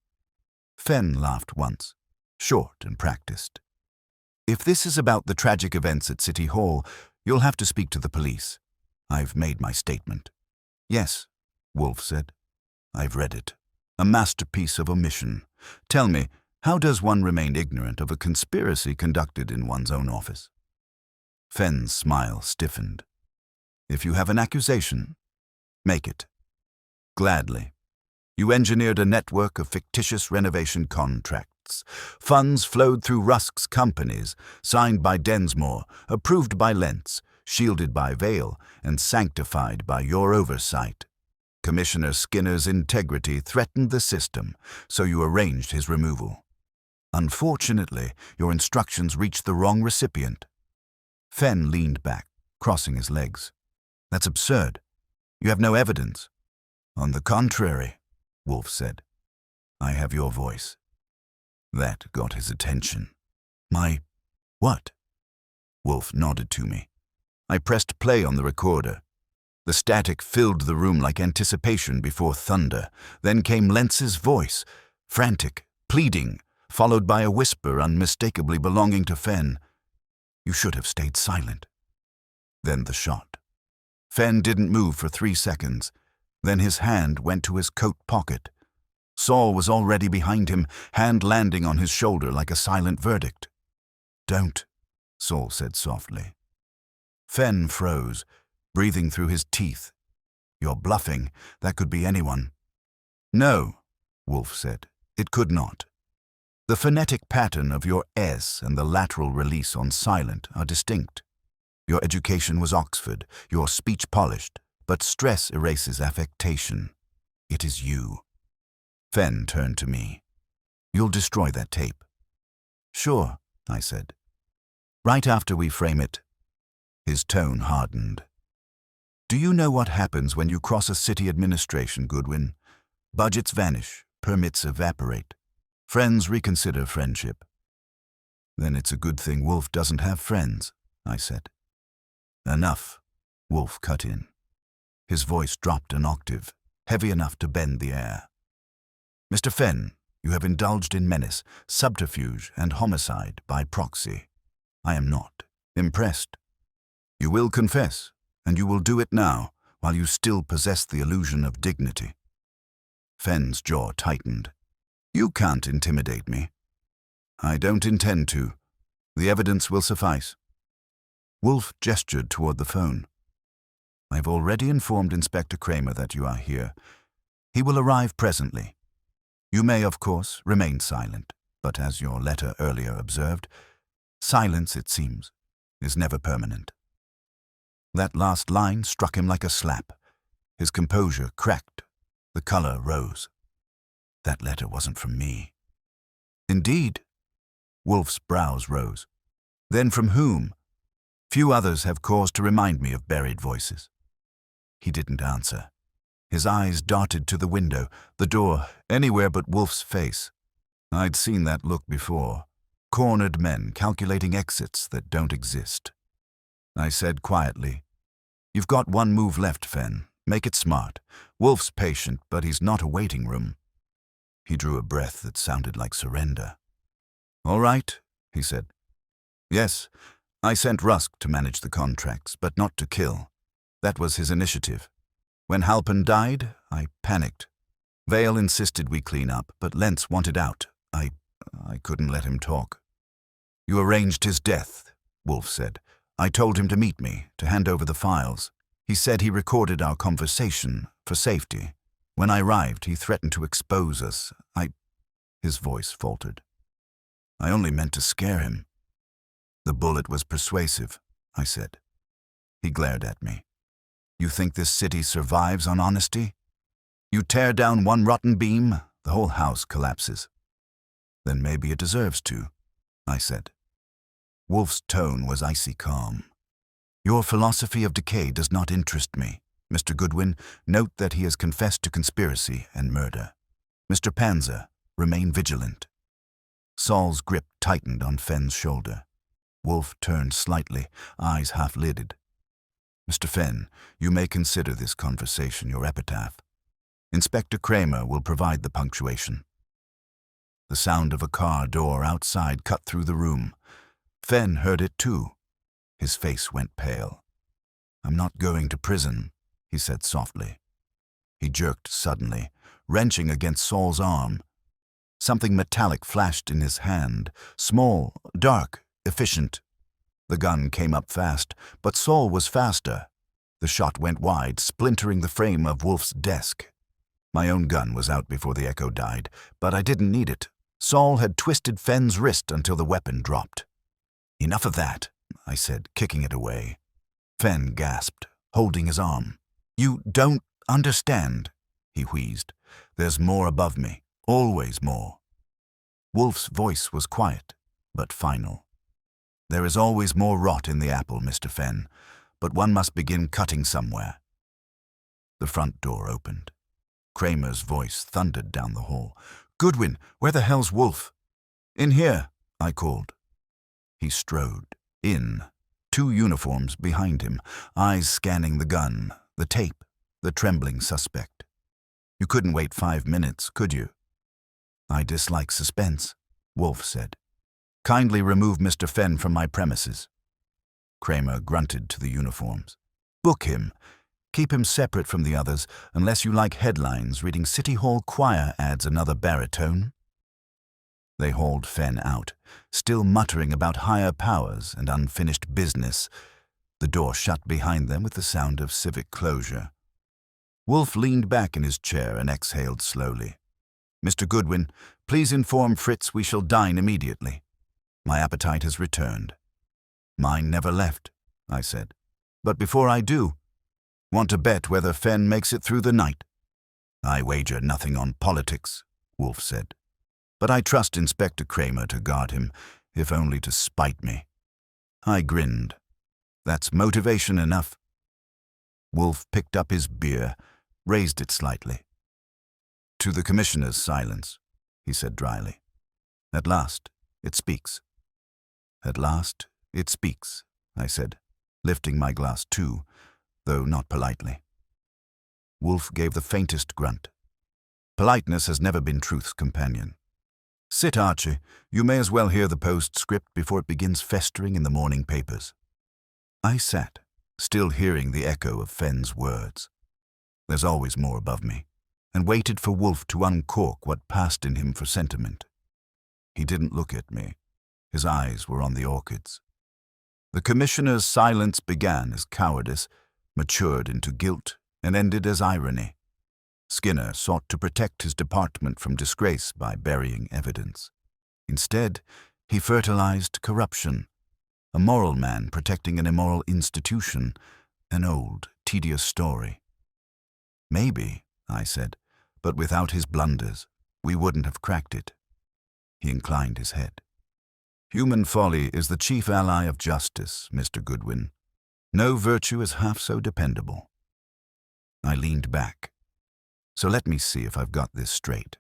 Fenn laughed once, short and practiced. If this is about the tragic events at City Hall, you'll have to speak to the police. I've made my statement. Yes, Wolfe said. I've read it. A masterpiece of omission. Tell me, how does one remain ignorant of a conspiracy conducted in one's own office? Fenn's smile stiffened. If you have an accusation, make it. Gladly. You engineered a network of fictitious renovation contracts. Funds flowed through Rusk's companies, signed by Densmore, approved by Lentz, shielded by Vale, and sanctified by your oversight. Commissioner Skinner's integrity threatened the system, so you arranged his removal. Unfortunately, your instructions reached the wrong recipient. Fenn leaned back, crossing his legs. That's absurd. You have no evidence. On the contrary, Wolfe said. I have your voice. That got his attention. My what? Wolfe nodded to me. I pressed play on the recorder. The static filled the room like anticipation before thunder. Then came Lentz's voice, frantic, pleading, followed by a whisper unmistakably belonging to Fenn. You should have stayed silent. Then the shot. Fenn didn't move for 3 seconds. Then his hand went to his coat pocket. Saul was already behind him, hand landing on his shoulder like a silent verdict. Don't, Saul said softly. Fenn froze, breathing through his teeth. You're bluffing. That could be anyone. No, Wolfe said. It could not. The phonetic pattern of your S and the lateral release on silent are distinct. Your education was Oxford, your speech polished, but stress erases affectation. It is you. Fenn turned to me. You'll destroy that tape. Sure, I said. Right after we frame it. His tone hardened. Do you know what happens when you cross a city administration, Goodwin? Budgets vanish, permits evaporate. Friends reconsider friendship. Then it's a good thing Wolfe doesn't have friends, I said. Enough, Wolfe cut in. His voice dropped an octave, heavy enough to bend the air. Mr. Fenn, you have indulged in menace, subterfuge, and homicide by proxy. I am not impressed. You will confess, and you will do it now, while you still possess the illusion of dignity. Fenn's jaw tightened. You can't intimidate me. I don't intend to. The evidence will suffice. Wolfe gestured toward the phone. I've already informed Inspector Kramer that you are here. He will arrive presently. You may, of course, remain silent, but as your letter earlier observed, silence, it seems, is never permanent. That last line struck him like a slap. His composure cracked. The color rose. That letter wasn't from me. Indeed. Wolfe's brows rose. Then from whom? Few others have cause to remind me of buried voices. He didn't answer. His eyes darted to the window, the door, anywhere but Wolfe's face. I'd seen that look before. Cornered men calculating exits that don't exist. I said quietly, You've got one move left, Fenn. Make it smart. Wolfe's patient, but he's not a waiting room. He drew a breath that sounded like surrender. All right, he said. Yes, I sent Rusk to manage the contracts, but not to kill. That was his initiative. When Halpin died, I panicked. Vale insisted we clean up, but Lentz wanted out. I couldn't let him talk. You arranged his death, Wolfe said. I told him to meet me, to hand over the files. He said he recorded our conversation for safety. When I arrived, he threatened to expose us. His voice faltered. I only meant to scare him. The bullet was persuasive, I said. He glared at me. You think this city survives on honesty? You tear down one rotten beam, the whole house collapses. Then maybe it deserves to, I said. Wolfe's tone was icy calm. Your philosophy of decay does not interest me. Mr. Goodwin, note that he has confessed to conspiracy and murder. Mr. Panzer, remain vigilant. Saul's grip tightened on Fenn's shoulder. Wolfe turned slightly, eyes half-lidded. Mr. Fenn, you may consider this conversation your epitaph. Inspector Kramer will provide the punctuation. The sound of a car door outside cut through the room. Fenn heard it too. His face went pale. I'm not going to prison, he said softly. He jerked suddenly, wrenching against Saul's arm. Something metallic flashed in his hand, small, dark, efficient. The gun came up fast, but Saul was faster. The shot went wide, splintering the frame of Wolfe's desk. My own gun was out before the echo died, but I didn't need it. Saul had twisted Fenn's wrist until the weapon dropped. Enough of that, I said, kicking it away. Fenn gasped, holding his arm. You don't understand, he wheezed. There's more above me, always more. Wolfe's voice was quiet, but final. There is always more rot in the apple, Mr. Fenn, but one must begin cutting somewhere. The front door opened. Kramer's voice thundered down the hall. Goodwin, where the hell's Wolfe? In here, I called. He strode in, 2 uniforms behind him, eyes scanning the gun, the tape, the trembling suspect. You couldn't wait 5 minutes, could you? I dislike suspense, Wolfe said. Kindly remove Mr. Fenn from my premises. Kramer grunted to the uniforms. Book him. Keep him separate from the others, unless you like headlines reading City Hall choir adds another baritone. They hauled Fenn out, still muttering about higher powers and unfinished business. The door shut behind them with the sound of civic closure. Wolfe leaned back in his chair and exhaled slowly. Mr. Goodwin, please inform Fritz we shall dine immediately. My appetite has returned. Mine never left, I said. But before I do, want to bet whether Fenn makes it through the night? I wager nothing on politics, Wolfe said. But I trust Inspector Kramer to guard him, if only to spite me. I grinned. That's motivation enough. Wolfe picked up his beer, raised it slightly. To the Commissioner's silence, he said dryly. At last, it speaks. At last, it speaks, I said, lifting my glass too, though not politely. Wolfe gave the faintest grunt. Politeness has never been truth's companion. Sit, Archie. You may as well hear the postscript before it begins festering in the morning papers. I sat, still hearing the echo of Fenn's words. There's always more above me, and waited for Wolfe to uncork what passed in him for sentiment. He didn't look at me. His eyes were on the orchids. The Commissioner's silence began as cowardice, matured into guilt, and ended as irony. Skinner sought to protect his department from disgrace by burying evidence. Instead, he fertilized corruption. A moral man protecting an immoral institution, an old, tedious story. Maybe, I said, but without his blunders, we wouldn't have cracked it. He inclined his head. Human folly is the chief ally of justice, Mr. Goodwin. No virtue is half so dependable. I leaned back. So let me see if I've got this straight.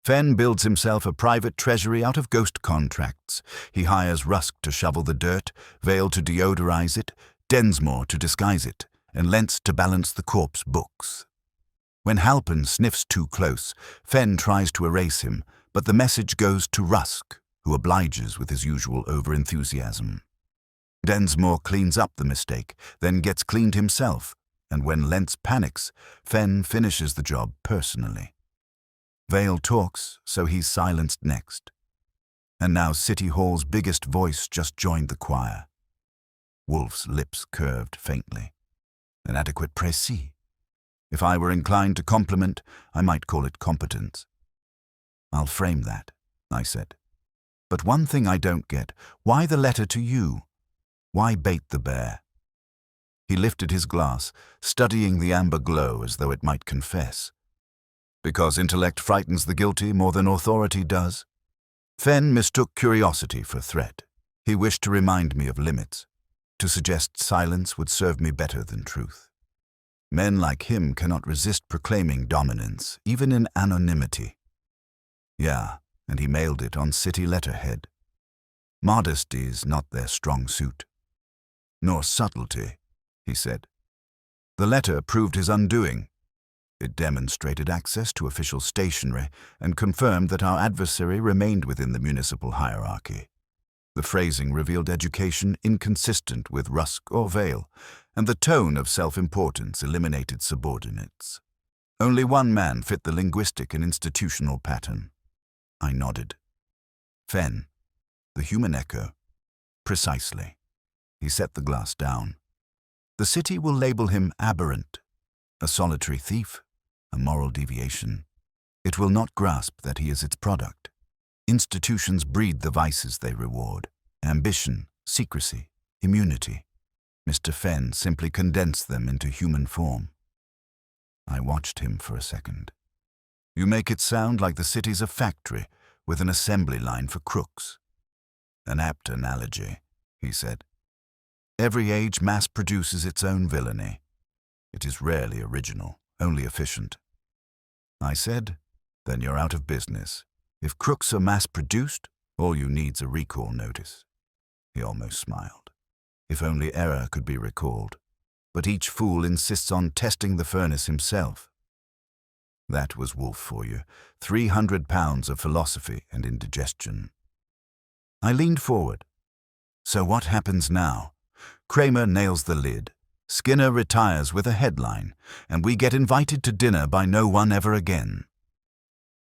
Fenn builds himself a private treasury out of ghost contracts. He hires Rusk to shovel the dirt, Vale to deodorize it, Densmore to disguise it, and Lentz to balance the corpse books. When Halpin sniffs too close, Fenn tries to erase him, but the message goes to Rusk, who obliges with his usual overenthusiasm. Densmore cleans up the mistake, then gets cleaned himself, and when Lentz panics, Fenn finishes the job personally. Vale talks, so he's silenced next. And now City Hall's biggest voice just joined the choir. Wolfe's lips curved faintly. An adequate précis. If I were inclined to compliment, I might call it competence. I'll frame that, I said. But one thing I don't get, why the letter to you? Why bait the bear? He lifted his glass, studying the amber glow as though it might confess. Because intellect frightens the guilty more than authority does? Fenn mistook curiosity for threat. He wished to remind me of limits, to suggest silence would serve me better than truth. Men like him cannot resist proclaiming dominance, even in anonymity. Yeah, and he mailed it on city letterhead. Modesty's not their strong suit. Nor subtlety, he said. The letter proved his undoing. It demonstrated access to official stationery and confirmed that our adversary remained within the municipal hierarchy. The phrasing revealed education inconsistent with Rusk or Vale, and the tone of self-importance eliminated subordinates. Only one man fit the linguistic and institutional pattern. I nodded. Fenn, the human echo. Precisely. He set the glass down. The city will label him aberrant, a solitary thief, a moral deviation. It will not grasp that he is its product. Institutions breed the vices they reward. Ambition, secrecy, immunity. Mr. Fenn simply condensed them into human form. I watched him for a second. You make it sound like the city's a factory with an assembly line for crooks. An apt analogy, he said. Every age mass produces its own villainy. It is rarely original, only efficient. I said, then you're out of business. If crooks are mass-produced, all you need's a recall notice. He almost smiled. If only error could be recalled. But each fool insists on testing the furnace himself. That was Wolfe for you. 300 pounds of philosophy and indigestion. I leaned forward. So what happens now? Kramer nails the lid. Skinner retires with a headline, and we get invited to dinner by no one ever again.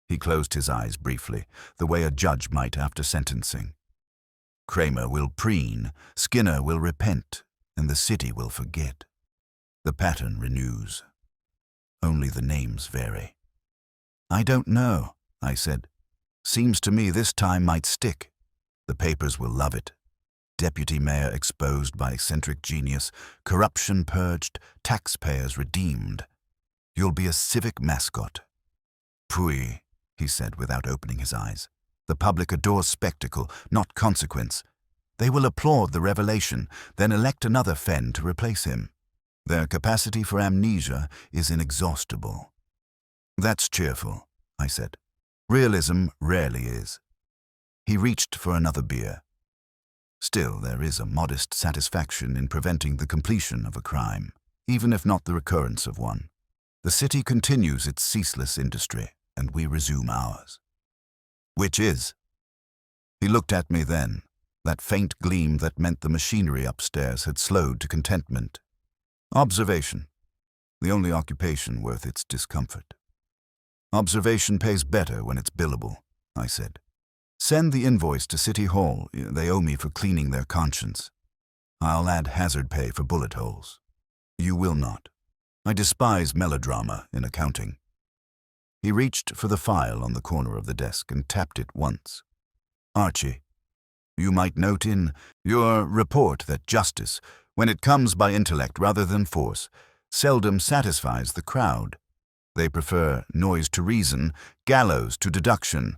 He closed his eyes briefly, the way a judge might after sentencing. Kramer will preen, Skinner will repent, and the city will forget. The pattern renews. Only the names vary. I don't know, I said. Seems to me this time might stick. The papers will love it. Deputy mayor exposed by eccentric genius, corruption purged, taxpayers redeemed. You'll be a civic mascot. Pui, he said without opening his eyes. The public adores spectacle, not consequence. They will applaud the revelation, then elect another Fenn to replace him. Their capacity for amnesia is inexhaustible. That's cheerful, I said. Realism rarely is. He reached for another beer. Still, there is a modest satisfaction in preventing the completion of a crime, even if not the recurrence of one. The city continues its ceaseless industry, and we resume ours. Which is? He looked at me then, that faint gleam that meant the machinery upstairs had slowed to contentment. Observation, the only occupation worth its discomfort. Observation pays better when it's billable, I said. Send the invoice to City Hall. They owe me for cleaning their conscience. I'll add hazard pay for bullet holes. You will not. I despise melodrama in accounting. He reached for the file on the corner of the desk and tapped it once. Archie, you might note in your report that justice, when it comes by intellect rather than force, seldom satisfies the crowd. They prefer noise to reason, gallows to deduction.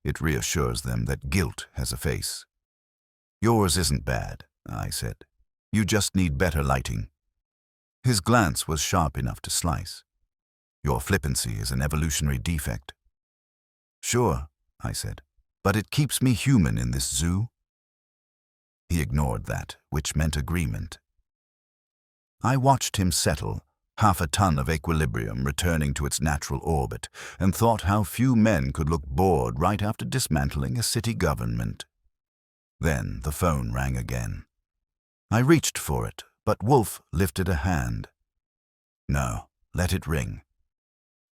It reassures them that guilt has a face. Yours isn't bad, I said. You just need better lighting. His glance was sharp enough to slice. Your flippancy is an evolutionary defect. Sure, I said, but it keeps me human in this zoo. He ignored that, which meant agreement. I watched him settle, half a ton of equilibrium returning to its natural orbit, and thought how few men could look bored right after dismantling a city government. Then the phone rang again. I reached for it, but Wolfe lifted a hand. No, let it ring.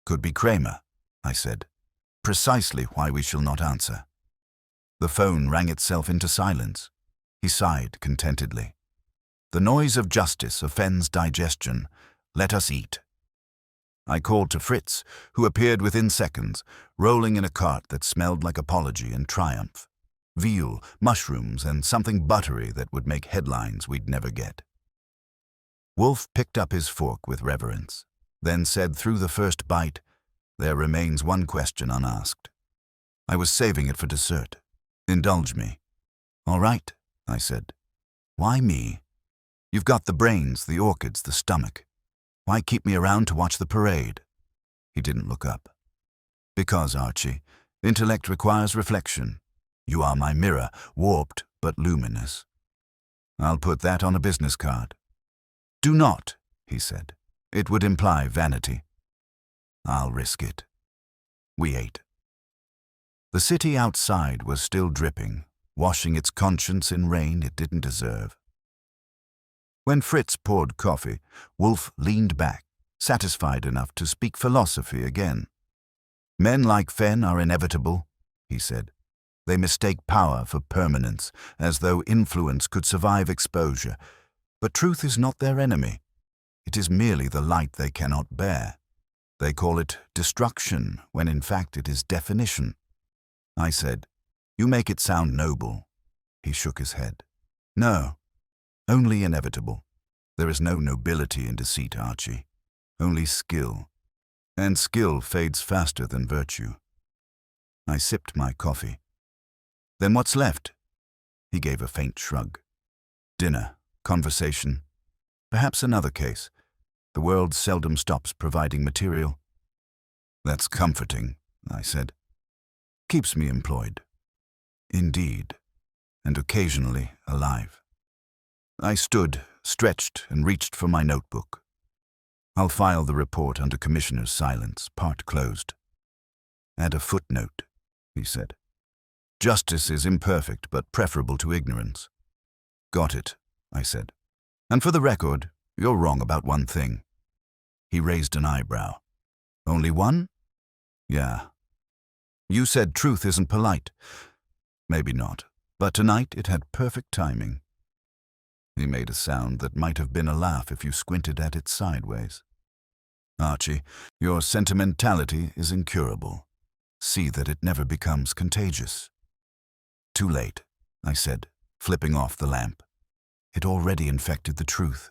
Could be Kramer, I said. Precisely why we shall not answer. The phone rang itself into silence. He sighed contentedly. The noise of justice offends digestion. Let us eat. I called to Fritz, who appeared within seconds, rolling in a cart that smelled like apology and triumph. Veal, mushrooms, and something buttery that would make headlines we'd never get. Wolfe picked up his fork with reverence, then said through the first bite, "There remains one question unasked." I was saving it for dessert. Indulge me. All right, I said. Why me? You've got the brains, the orchids, the stomach. Why keep me around to watch the parade? He didn't look up. Because, Archie, intellect requires reflection. You are my mirror, warped but luminous. I'll put that on a business card. Do not, he said. It would imply vanity. I'll risk it. We ate. The city outside was still dripping, washing its conscience in rain it didn't deserve. When Fritz poured coffee, Wolfe leaned back, satisfied enough to speak philosophy again. Men like Fenn are inevitable, he said. They mistake power for permanence, as though influence could survive exposure. But truth is not their enemy. It is merely the light they cannot bear. They call it destruction, when in fact it is definition. I said, You make it sound noble. He shook his head. No, only inevitable. There is no nobility in deceit, Archie. Only skill. And skill fades faster than virtue. I sipped my coffee. Then what's left? He gave a faint shrug. Dinner, conversation, perhaps another case. The world seldom stops providing material. That's comforting, I said. Keeps me employed. Indeed, and occasionally alive. I stood, stretched, and reached for my notebook. I'll file the report under Commissioner's silence, part closed. Add a footnote, he said. Justice is imperfect, but preferable to ignorance. Got it, I said. And for the record, you're wrong about one thing. He raised an eyebrow. Only one? Yeah. You said truth isn't polite. Maybe not, but tonight it had perfect timing. He made a sound that might have been a laugh if you squinted at it sideways. Archie, your sentimentality is incurable. See that it never becomes contagious. Too late, I said, flipping off the lamp. It already infected the truth.